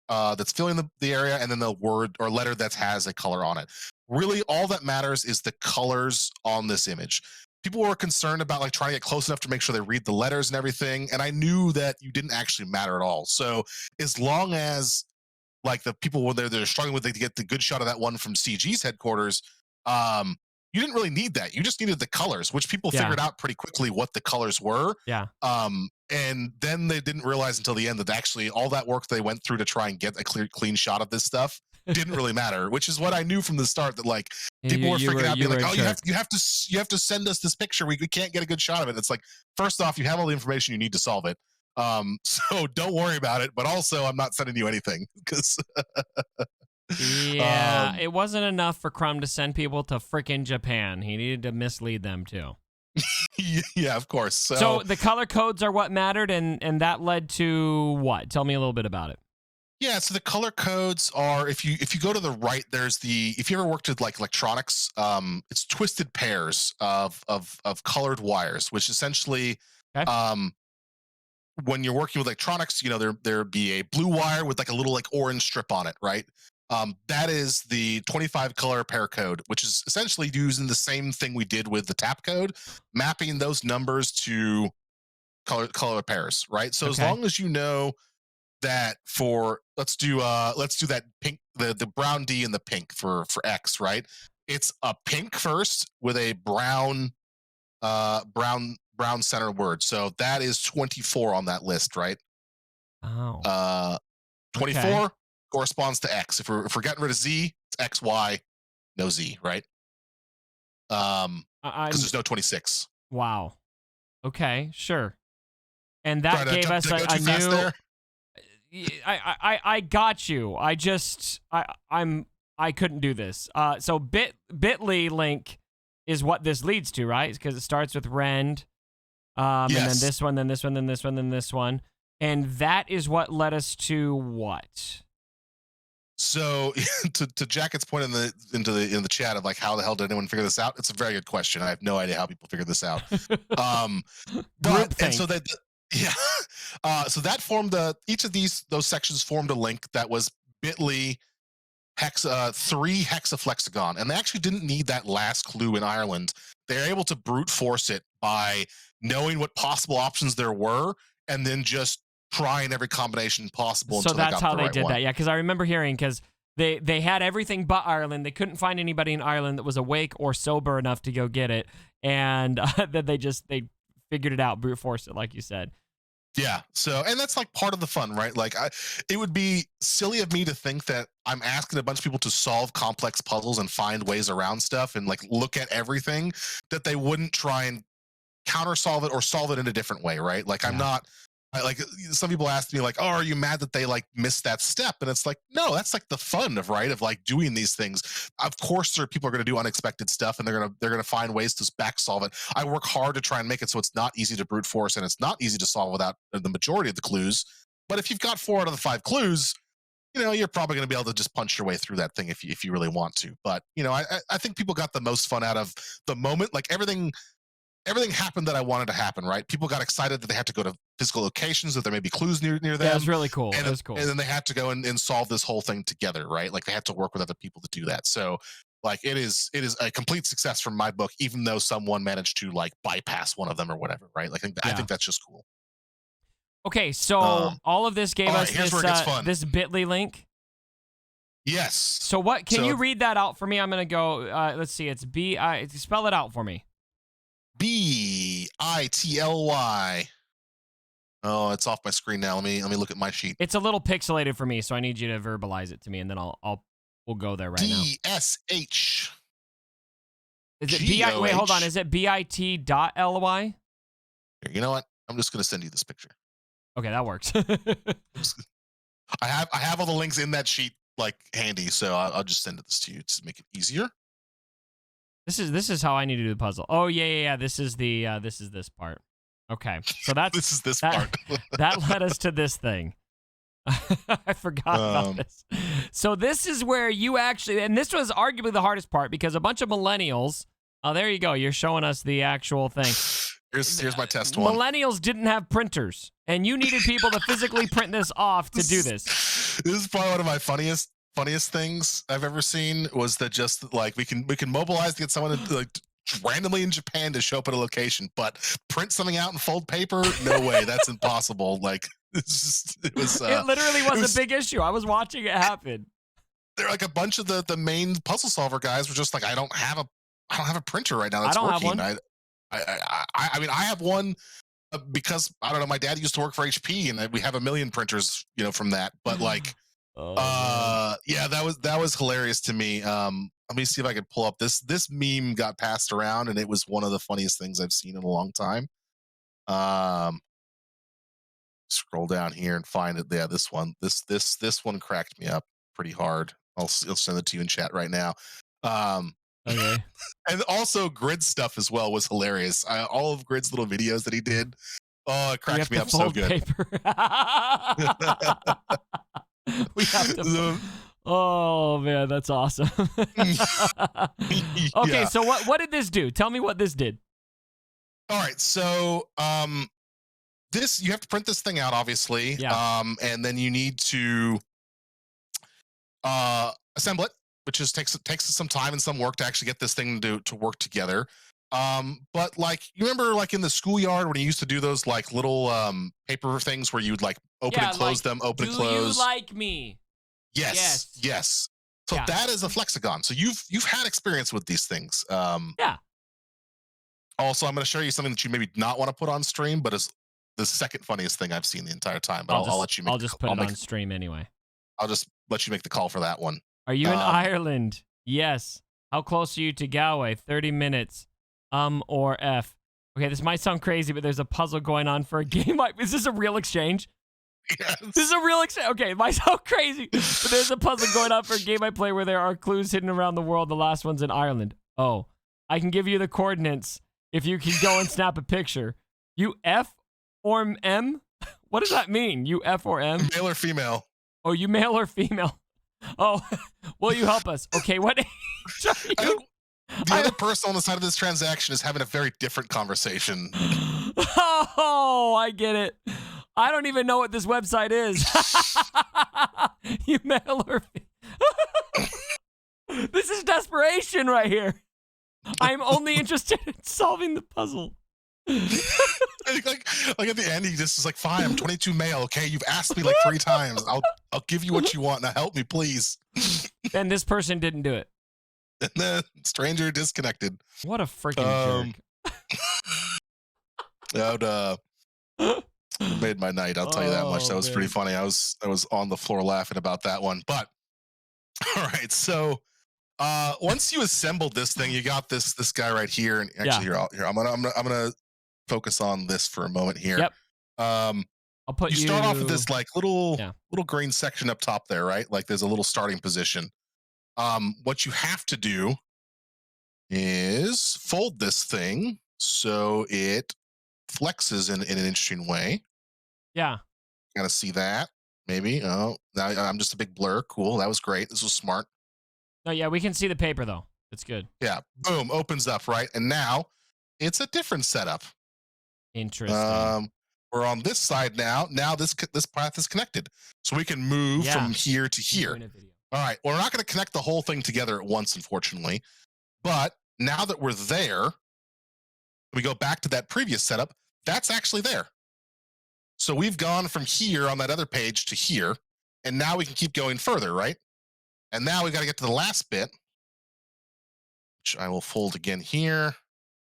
that's filling the area, and then the word or letter that has a color on it. Really, all that matters is the colors on this image. People were concerned about like trying to get close enough to make sure they read the letters and everything, and I knew that you didn't actually matter at all. So as long as like the people when they're struggling with it to get the good shot of that one from CG's headquarters, you didn't really need that. You just needed the colors, which people figured out pretty quickly what the colors were. Yeah. And then they didn't realize until the end that actually all that work they went through to try and get a clean shot of this stuff didn't really matter, which is what I knew from the start, that like people were freaking out, being like, oh, you have to send us this picture. We can't get a good shot of it. It's like, first off, you have all the information you need to solve it. So don't worry about it. But also, I'm not sending you anything because yeah, it wasn't enough for Crumb to send people to frickin' Japan. He needed to mislead them too. Yeah, of course. So the color codes are what mattered, and that led to what? Tell me a little bit about it. Yeah, so the color codes are, if you go to the right, there's if you ever worked with like electronics, it's twisted pairs of colored wires, which essentially, Okay. When you're working with electronics, there'd be a blue wire with like a little like orange strip on it, right? That is the 25 color pair code, which is essentially using the same thing we did with the tap code, mapping those numbers to color pairs, right? So as long as you know that for let's do that pink, the brown D and the pink for X, right? It's a pink first with a brown center word. So that is 24 on that list, right? Oh. 24 corresponds to X. If we're getting rid of Z, it's X, Y, no Z, right? Because there's no 26. Wow. Okay, sure. And that gave us a new. I got you. I couldn't do this. So bit.ly link is what this leads to, right? Because it starts with rend, and then this one, then this one, then this one, then this one, and that is what led us to what? So to Jacket's point in the chat of like, how the hell did anyone figure this out? It's a very good question. I have no idea how people figured this out. So that formed each of those sections formed a link that was bit.ly 3 Hexaflexagon, and they actually didn't need that last clue in Ireland. They're able to brute force it by knowing what possible options there were, and then just trying every combination possible. So that's how they did that. Yeah, because I remember hearing, because they had everything but Ireland. They couldn't find anybody in Ireland that was awake or sober enough to go get it, and then they figured it out, brute forced it, like you said. Yeah. So, and that's like part of the fun, right? Like, it would be silly of me to think that I'm asking a bunch of people to solve complex puzzles and find ways around stuff and like look at everything, that they wouldn't try and counter solve it or solve it in a different way, right? Like, I'm not. Like, some people ask me like, oh, are you mad that they like missed that step? And it's like, no, that's like the fun of like doing these things. Of course, people are going to do unexpected stuff, and they're going to find ways to back solve it. I work hard to try and make it so it's not easy to brute force, and it's not easy to solve without the majority of the clues. But if you've got 4 out of the 5 clues, you're probably going to be able to just punch your way through that thing if you really want to. But I think people got the most fun out of the moment. Like, everything happened that I wanted to happen, right? People got excited that they had to go to physical locations, that there may be clues near them. Yeah, it was really cool. And, it was cool. And then they had to go and solve this whole thing together, right? Like, they had to work with other people to do that. So, like, it is a complete success from my book, even though someone managed to like bypass one of them or whatever, right? Like, I think that's just cool. Okay, so all of this gave us this bit.ly link. Yes. So what? Can you read that out for me? I'm gonna go. Let's see. It's spell it out for me. BITLY. Oh, it's off my screen now. Let me look at my sheet. It's a little pixelated for me, so I need you to verbalize it to me, and then we'll go there right now. DSH. Is it BI? Wait, hold on. Is it bit.ly? You know what? I'm just gonna send you this picture. Okay, that works. I have all the links in that sheet like handy, so I'll just send this to you to make it easier. This is how I need to do the puzzle. Oh yeah. This is this part. Okay, so that's this is this part. That led us to this thing. I forgot about this. So this is where you actually, and this was arguably the hardest part, because a bunch of millennials. Oh, there you go. You're showing us the actual thing. Here's my test one. Millennials didn't have printers, and you needed people to physically print this off to do this. This is probably one of my funniest things I've ever seen, was that just like we can mobilize to get someone to, like, randomly in Japan to show up at a location, but print something out and fold paper? No way, that's impossible. Like, it literally was a big issue. I was watching it happen. They're like a bunch of the main puzzle solver guys were just like, I don't have a printer right now that's I don't working. have one. I mean, I have one because I don't know, my dad used to work for HP, and we have a million printers, from that. But like, yeah, that was hilarious to me. Let me see if I could pull up this meme got passed around, and it was one of the funniest things I've seen in a long time. Scroll down here and find it. Yeah, this one. This one cracked me up pretty hard. I'll send it to you in chat right now. Okay. And also Grid stuff as well was hilarious. All of Grid's little videos that he did. Oh, it cracked me up so good. Paper. We have to. Oh man, that's awesome. Okay, Yeah. so what did this do? Tell me what this did. All right, so this, you have to print this thing out, obviously. Yeah. And then you need to assemble it, which takes some time and some work to actually get this thing to work together. But like, you remember like in the schoolyard when you used to do those like little paper things where you'd like open and close them, open and close. Do you like me? Yes. So Yeah. that is a flexagon. So you've had experience with these things. Yeah. Also, I'm going to show you something that you maybe not want to put on stream, but is the second funniest thing I've seen the entire time. But I'll let you make. I'll just put it on stream anyway. I'll just let you make the call for that one. Are you in Ireland? Yes. How close are you to Galway? 30 minutes. Or F. Okay, this might sound crazy, but there's a puzzle going on for a game. Is this a real exchange? Yes. This is a real exchange. Okay, it might sound crazy, but there's a puzzle going on for a game I play where there are clues hidden around the world. The last one's in Ireland. Oh, I can give you the coordinates if you can go and snap a picture. You F or M? What does that mean? You F or M? Male or female? Oh, you male or female? Oh, will you help us? Okay, what age are you? The other person on the side of this transaction is having a very different conversation. Oh, I get it. I don't even know what this website is. You male or female? This is desperation right here. I'm only interested in solving the puzzle. like at the end, he just is like, "Fine, I'm 22 male. Okay, you've asked me like 3 times. I'll give you what you want. Now help me, please." And this person didn't do it. And then stranger disconnected. What a freaking jerk. It made my night. I'll tell you that much. That was pretty funny. I was on the floor laughing about that one. But all right, so once you assembled this thing, you got this guy right here. And actually, here I'm gonna focus on this for a moment here. Yep. I'll put you start off with this like little green section up top there, right? Like there's a little starting position. What you have to do is fold this thing so it flexes in an interesting way. Yeah. Gotta see that. Maybe. Oh, now I'm just a big blur. Cool. That was great. This was smart. No, yeah, we can see the paper though. It's good. Yeah. Boom. Opens up, right? And now it's a different setup. Interesting. We're on this side now. Now this path is connected. So we can move from here to here. All right. Well, we're not going to connect the whole thing together at once, unfortunately. But now that we're there, we go back to that previous setup. That's actually there. So we've gone from here on that other page to here, and now we can keep going further, right? And now we got to get to the last bit, which I will fold again here.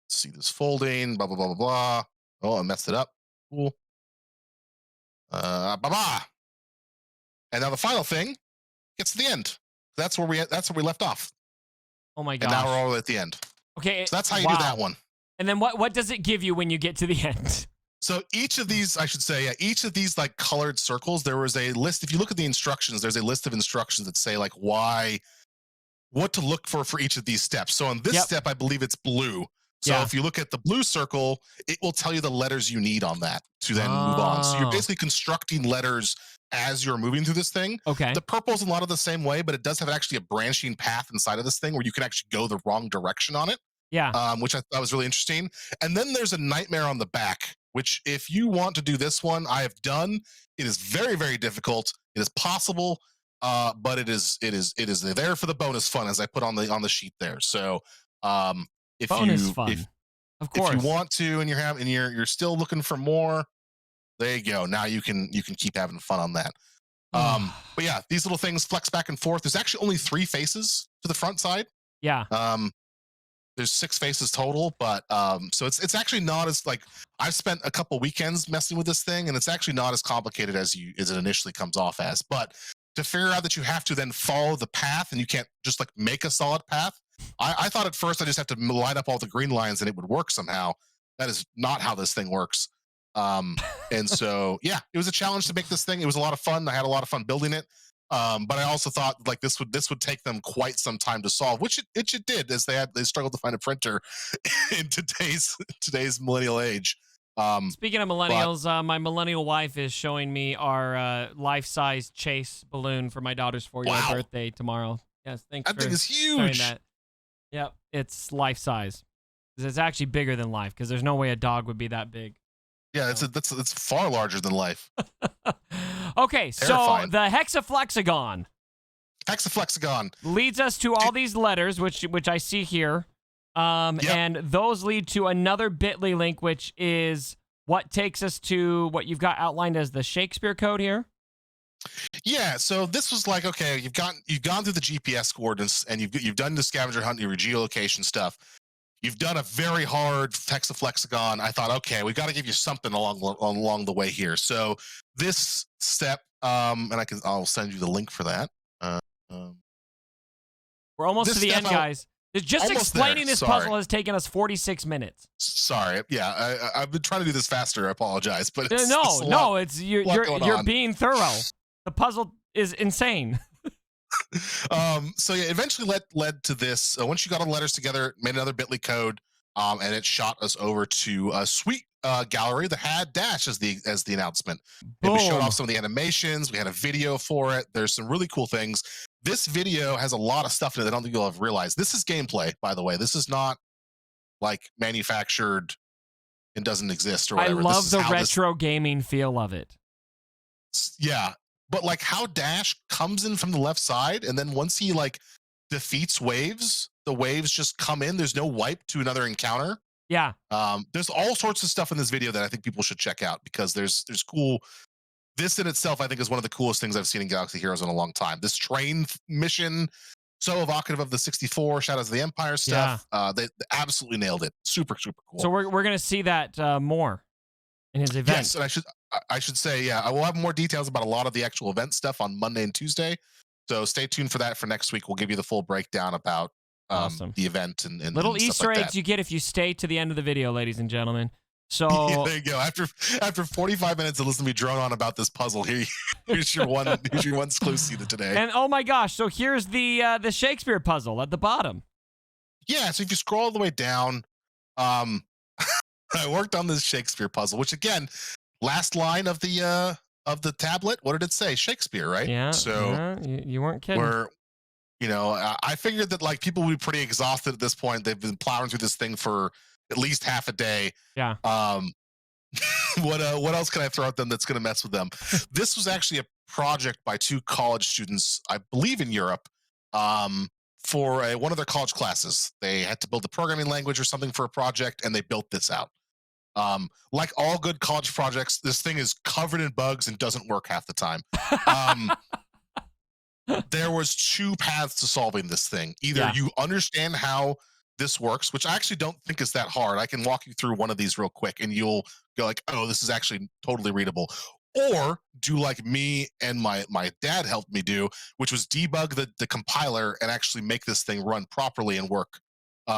Let's see this folding, blah, blah, blah, blah, blah. Oh, I messed it up. Cool. Blah. And now the final thing gets to the end. That's where we left off. Oh my gosh. And now we're all at the end. Okay. So that's how you do that one. And then what does it give you when you get to the end? So each of these, I should say, each of these like colored circles, there was a list. If you look at the instructions, there's a list of instructions that say like what to look for each of these steps. So on this step, I believe it's blue. So if you look at the blue circle, it will tell you the letters you need on that to then move on. So you're basically constructing letters as you're moving through this thing. Okay. The purple's a lot of the same way, but it does have actually a branching path inside of this thing where you can actually go the wrong direction on it. Yeah. Which I thought was really interesting. And then there's a nightmare on the back, which if you want to do this one, I have done. It is very, very difficult. It is possible, but it is there for the bonus fun, as I put on the sheet there. So if bonus fun. Of course. If you want to, and you're still looking for more, there you go. Now you can keep having fun on that. But yeah, these little things flex back and forth. There's actually only 3 faces to the front side. Yeah. there's 6 faces total, but so it's actually not as like I've spent a couple weekends messing with this thing, and it's actually not as complicated as it initially comes off as. But to figure out that you have to then follow the path and you can't just like make a solid path. I thought at first I just have to line up all the green lines and it would work somehow. That is not how this thing works. And so yeah, it was a challenge to make this thing. It was a lot of fun. I had a lot of fun building it. But I also thought like this would take them quite some time to solve, which it did, as they struggled to find a printer in today's millennial age. Speaking of millennials, my millennial wife is showing me our life-size Chase balloon for my daughter's 4-year-old birthday tomorrow. Yes, thanks. That thing is huge. That. Yep, it's life-size. It's actually bigger than life because there's no way a dog would be that big. Yeah, it's far larger than life. Okay, Terrifying. So the Hexaflexagon. Hexaflexagon leads us to all these letters, which I see here. And those lead to another bit.ly link, which is what takes us to what you've got outlined as the Shakespeare code here. Yeah, so this was like, okay, you've gone through the GPS coordinates and you've done the scavenger hunt, your geolocation stuff. You've done a very hard hexaflexagon. I thought, okay, we got to give you something along the way here. So this step, and I'll send you the link for that. We're almost to the end, guys. Just explaining this puzzle has taken us 46 minutes. Sorry, yeah, I've been trying to do this faster. I apologize, but it's you're being thorough. The puzzle is insane. So yeah, eventually led to this. Once you got all the letters together, made another bit.ly code, and it shot us over to a sweet gallery that had Dash as the announcement. And we showed off some of the animations. We had a video for it. There's some really cool things. This video has a lot of stuff in it that I don't think you'll have realized. This is gameplay, by the way. This is not like manufactured and doesn't exist or whatever. I love the retro gaming feel of it. Yeah. But like how Dash comes in from the left side, and then once he like defeats waves, the waves just come in. There's no wipe to another encounter. Yeah. There's all sorts of stuff in this video that I think people should check out because there's cool. This in itself, I think, is one of the coolest things I've seen in Galaxy Heroes in a long time. This train mission, so evocative of the 64 Shadows of the Empire stuff. Yeah. They absolutely nailed it. Super, super cool. So we're gonna see that more in his event. Yes, and I should say, yeah, I will have more details about a lot of the actual event stuff on Monday and Tuesday. So stay tuned for that for next week. We'll give you the full breakdown about the event and little and Easter like eggs you get if you stay to the end of the video, ladies and gentlemen. So yeah, there you go. After 45 minutes of listening to me drone on about this puzzle, here's your one exclusive today. And oh my gosh, so here's the Shakespeare puzzle at the bottom. Yeah, so if you scroll all the way down, I worked on this Shakespeare puzzle, which again, last line of the tablet, what did it say? Shakespeare, right? Yeah. So you weren't kidding. I figured that like people would be pretty exhausted at this point. They've been plowing through this thing for at least half a day. Yeah. What else can I throw at them that's going to mess with them? This was actually a project by 2 college students, I believe in Europe, for one of their college classes. They had to build a programming language or something for a project, and they built this out. Like all good college projects, this thing is covered in bugs and doesn't work half the time. There was 2 paths to solving this thing. Either you understand how this works, which I actually don't think is that hard. I can walk you through one of these real quick and you'll go like, oh, this is actually totally readable. Or do like me and my dad helped me do, which was debug the compiler and actually make this thing run properly and work,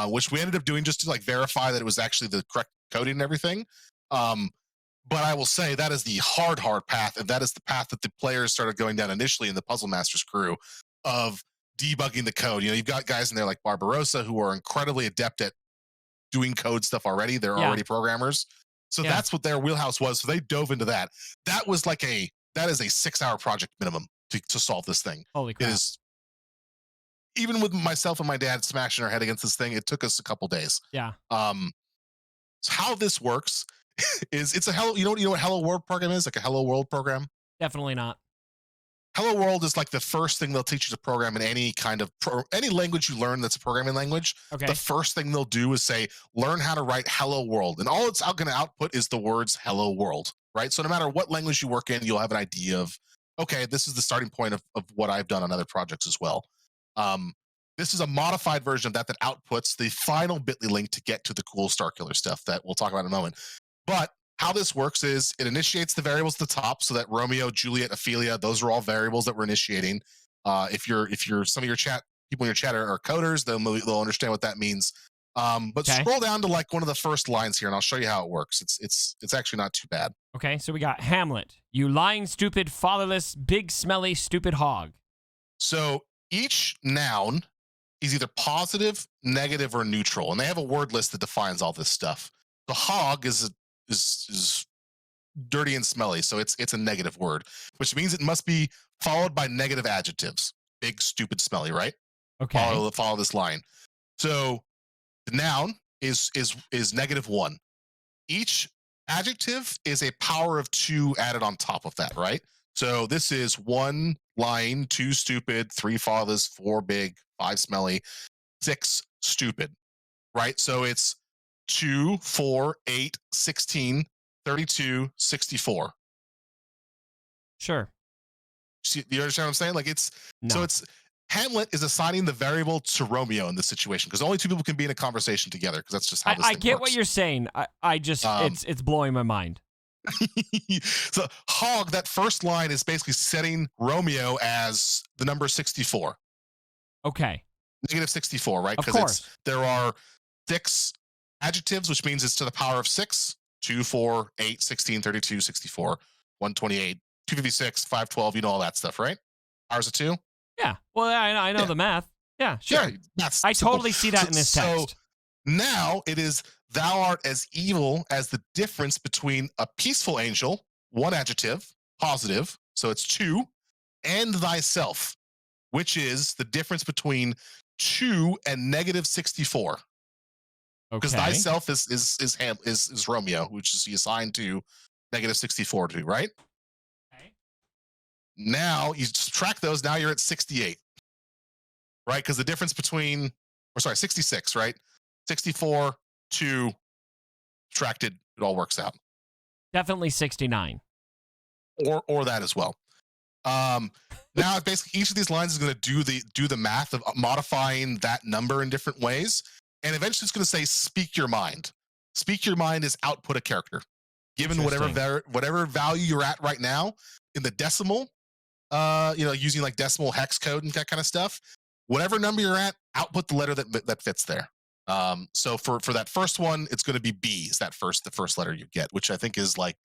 which we ended up doing just to like verify that it was actually the correct coding and everything. But I will say that is the hard path, and that is the path that the players started going down initially in the Puzzle Masters crew of debugging the code. You've got guys in there like Barbarossa who are incredibly adept at doing code stuff already. They're already programmers. So that's what their wheelhouse was. So they dove into that. That is a 6-hour project minimum to solve this thing. Holy crap. It is, even with myself and my dad smashing our head against this thing, it took us a couple days. Yeah. So how this works is it's a you know what Hello World program is? Like a Hello World program? Definitely not. Hello World is like the first thing they'll teach you to program in any kind of any language you learn that's a programming language. Okay. The first thing they'll do is say, learn how to write Hello World. And all it's going to output is the words Hello World, right? So no matter what language you work in, you'll have an idea of, okay, this is the starting point of what I've done on other projects as well. This is a modified version of that that outputs the final bit.ly link to get to the cool Starkiller stuff that we'll talk about in a moment. But how this works is it initiates the variables at the top, so that Romeo, Juliet, Ophelia, those are all variables that we're initiating. If you're some of your chat people in your chat are coders, they'll understand what that means. But scroll down to like one of the first lines here, and I'll show you how it works. It's actually not too bad. Okay, so we got Hamlet. You lying, stupid, fatherless, big, smelly, stupid hog. So each noun is either positive, negative, or neutral, and they have a word list that defines all this stuff. The hog is dirty and smelly, so it's a negative word, which means it must be followed by negative adjectives. Big, stupid, smelly, right? Okay. Follow this line. So the noun is -1. Each adjective is a power of 2 added on top of that, right? So this is 1 lying, 2 stupid, 3 fatherless, 4 big, 5 smelly, 6 stupid, right? So it's 2, 4, 8, 16, 32, 64. Sure. Do you understand what I'm saying? Like No. so it's Hamlet is assigning the variable to Romeo in this situation because only 2 people can be in a conversation together because that's just how this I thing get works. what you're saying. I just it's blowing my mind. So hog, that first line is basically setting Romeo as the number 64. Okay. -64, right? Of Because course. there are 6 adjectives, which means it's to the power of 6, 2, 4, 8, 16, 32, 64, 128, 256, 512, you know all that stuff, right? Powers of 2? Yeah. Well, I know the math. Yeah, sure. Yeah, that's I simple. totally see that in this text. So now it is thou art as evil as the difference between a peaceful angel, 1 adjective, positive, so it's 2, and thyself, which is the difference between 2 and -64. Because Okay. thyself is Romeo, which is he assigned to -64 to, right? Okay. Now you subtract those, now you're at 68. Right? Because the difference between, 66, right? 64 to subtracted, it all works out. Definitely 69. Or that as well. Now basically each of these lines is going to do the math of modifying that number in different ways, and eventually it's going to say speak your mind. Speak your mind is output a character. Given whatever value you're at right now in the decimal, using like decimal hex code and that kind of stuff, whatever number you're at, output the letter that fits there. So for that first one, it's going to be B. Is the first letter you get, which I think is like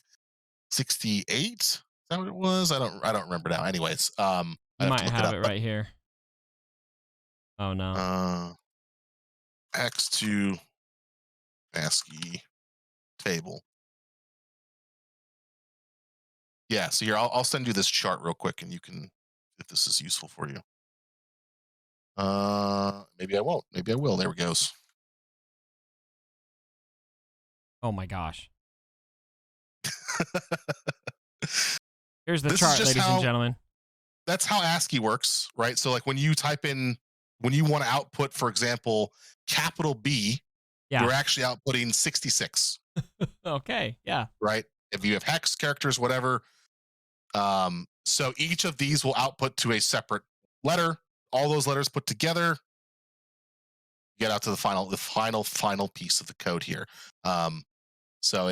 68. Is that what it was? I don't remember now. Anyways, You might have it right here. Oh no. X2 ASCII table. Yeah. So here, I'll send you this chart real quick, and you can, if this is useful for you. Maybe I won't. Maybe I will. There it goes. Oh my gosh. Here's the chart, ladies and gentlemen. That's how ASCII works, right? So like when you want to output, for example, capital B, you're actually outputting 66. Okay, yeah. Right? If you have hex characters, whatever. So each of these will output to a separate letter. All those letters put together, get out to the final piece of the code here. So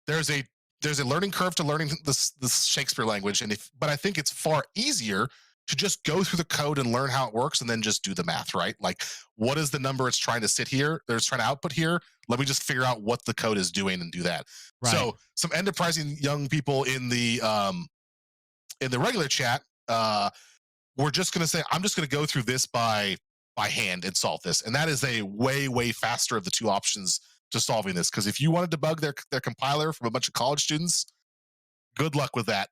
there's a learning curve to learning this Shakespeare language, but I think it's far easier to just go through the code and learn how it works and then just do the math, right? Like, what is the number it's trying to sit here? It's trying to output here. Let me just figure out what the code is doing and do that. Right. So some enterprising young people in the regular chat, we're just going to say, I'm just going to go through this by hand and solve this. And that is a way, way faster of the 2 options to solving this. Because if you want to debug their compiler from a bunch of college students, good luck with that.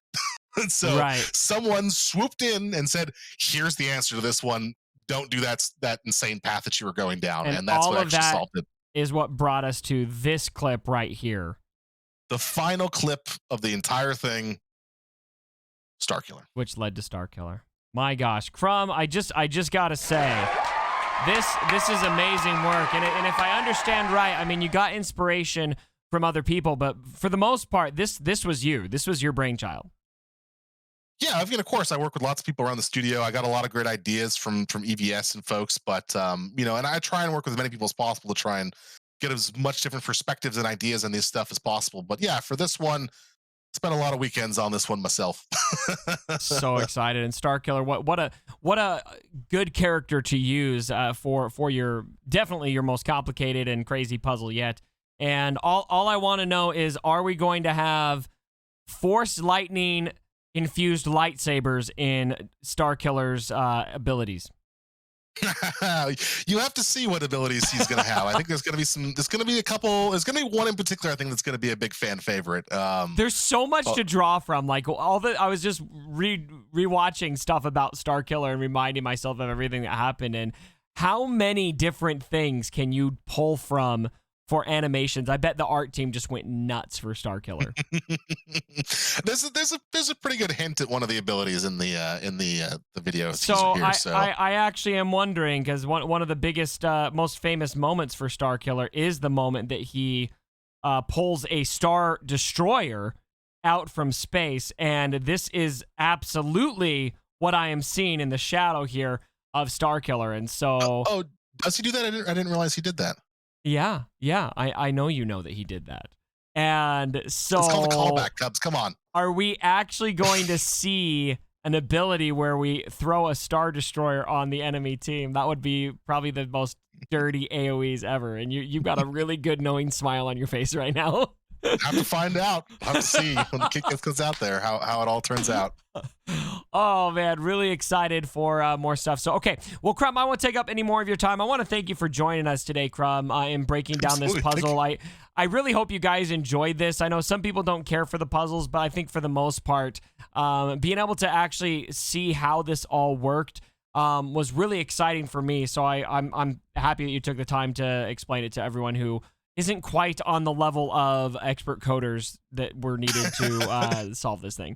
So someone swooped in and said, here's the answer to this one. Don't do that insane path that you were going down. And that's what actually solved it. Is what brought us to this clip right here. The final clip of the entire thing, Starkiller. Which led to Starkiller. My gosh. Crumb, I just gotta say, this is amazing work. And if I understand right, I mean, you got inspiration from other people, but for the most part, this was you. This was your brainchild. Yeah, I mean, of course, I work with lots of people around the studio. I got a lot of great ideas from EVS and folks, but you know, and I try and work with as many people as possible to try and get as much different perspectives and ideas on this stuff as possible. But yeah, for this one, spent a lot of weekends on this one myself. So excited. And Starkiller, what a good character to use for your definitely your most complicated and crazy puzzle yet. And all I want to know is, are we going to have force lightning infused lightsabers in Starkiller's abilities? You have to see what abilities he's going to have. I think there's going to be some. There's going to be a couple. There's going to be one in particular. I think that's going to be a big fan favorite. There's so much to draw from. Like I was just rewatching stuff about Starkiller and reminding myself of everything that happened, and how many different things can you pull from for animations. I bet the art team just went nuts for Starkiller. there's a pretty good hint at one of the abilities in the video. So here, I actually am wondering, because one of the biggest, most famous moments for Starkiller is the moment that he pulls a Star Destroyer out from space, and this is absolutely what I am seeing in the shadow here of Starkiller. And so, oh, does he do that? I didn't realize he did that. Yeah, I know you know that he did that. And so it's called a callback, Cubs. Come on. Are we actually going to see an ability where we throw a Star Destroyer on the enemy team? That would be probably the most dirty AoEs ever. And you've got a really good knowing smile on your face right now. Have to find out. Have to see when the kick goes out there how it all turns out. Oh man, really excited for more stuff. So okay, well, Crumb, I won't take up any more of your time. I want to thank you for joining us today, Crumb, in breaking down this puzzle. I really hope you guys enjoyed this. I know some people don't care for the puzzles, but I think for the most part, being able to actually see how this all worked was really exciting for me. So I'm happy that you took the time to explain it to everyone who isn't quite on the level of expert coders that were needed to solve this thing.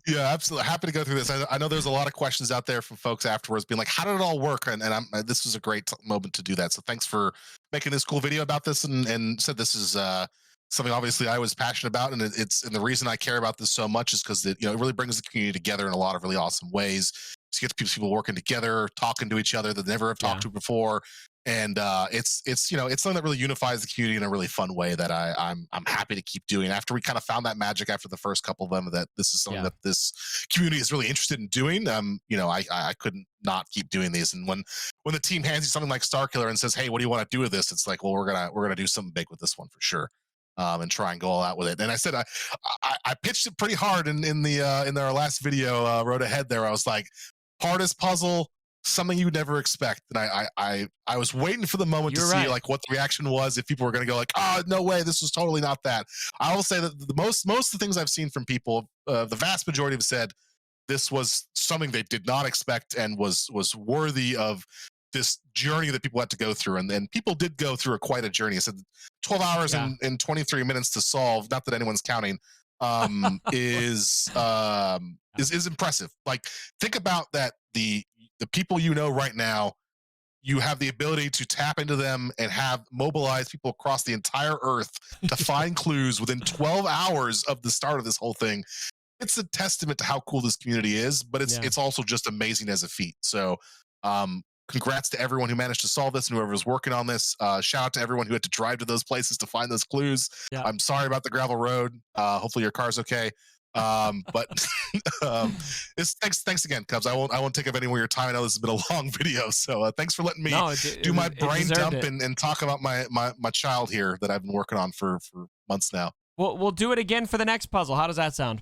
Yeah, absolutely. Happy to go through this. I know there's a lot of questions out there from folks afterwards being like, how did it all work? And this was a great moment to do that. So thanks for making this cool video about this, and said this is something obviously I was passionate about. And and the reason I care about this so much is because it really brings the community together in a lot of really awesome ways. To get people working together, talking to each other that they never have talked to before. And it's something that really unifies the community in a really fun way that I'm happy to keep doing. After we kind of found that magic after the first couple of them, that this is something that this community is really interested in doing. I couldn't not keep doing these. And when the team hands you something like Starkiller and says, "Hey, what do you want to do with this?" It's like, well, we're gonna do something big with this one for sure. And try and go all out with it. And I said I pitched it pretty hard in our last video, Road Ahead there. I was like, hardest puzzle, something you would never expect. And I was waiting for the moment to see like what the reaction was, if people were going to go like, oh, no way, this was totally not that. I will say that the most of the things I've seen from people, the vast majority have said this was something they did not expect and was worthy of this journey that people had to go through. And then people did go through quite a journey. I said 12 hours and 23 minutes to solve, not that anyone's counting, is impressive. Like, think about that. The people right now, you have the ability to tap into them and have mobilized people across the entire earth to find clues within 12 hours of the start of this whole thing. It's a testament to how cool this community is, but it's also just amazing as a feat. So congrats to everyone who managed to solve this and whoever was working on this. Shout out to everyone who had to drive to those places to find those clues. I'm sorry about the gravel road. Hopefully your car's okay. But thanks again, Cubs. I won't take up any more of your time. I know this has been a long video, so thanks for letting me do my brain dump and talk about my child here that I've been working on for months now. We'll do it again for the next puzzle. How does that sound?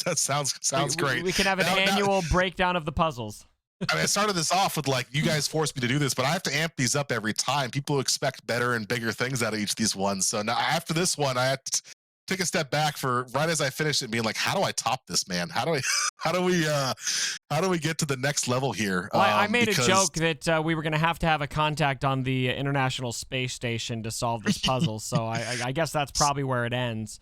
That sounds great. We can have an annual breakdown of the puzzles. I mean, I started this off with like, you guys forced me to do this, but I have to amp these up every time. People expect better and bigger things out of each of these ones. So now after this one, I had to take a step back for right as I finished it, being like, how do I top this, man? How do we get to the next level here? Well, I made a joke that we were going to have a contact on the International Space Station to solve this puzzle. So I guess that's probably where it ends.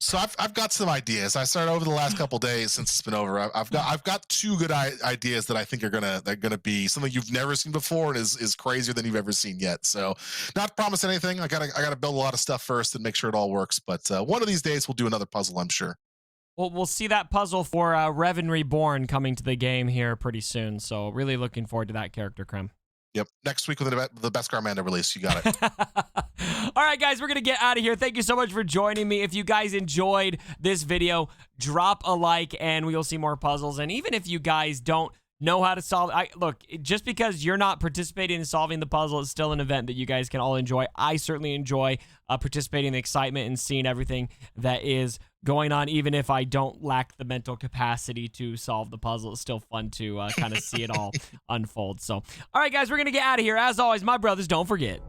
So I've got some ideas. I started over the last couple days since it's been over. I've got two good ideas that I think they're gonna be something you've never seen before and is crazier than you've ever seen yet. So not promise anything. I gotta build a lot of stuff first and make sure it all works. But one of these days we'll do another puzzle, I'm sure. we'll see that puzzle for Revan Reborn coming to the game here pretty soon. So really looking forward to that character, Crumb. Yep. Next week with the Beskar Amanda release. You got it. All right, guys, we're going to get out of here. Thank you so much for joining me. If you guys enjoyed this video, drop a like and we will see more puzzles. And even if you guys don't know how to solve, look, just because you're not participating in solving the puzzle, it's still an event that you guys can all enjoy. I certainly enjoy participating in the excitement and seeing everything that is going on, even if I don't lack the mental capacity to solve the puzzle. It's still fun to kind of see it all unfold. So, all right, guys, we're going to get out of here. As always, my brothers, don't forget.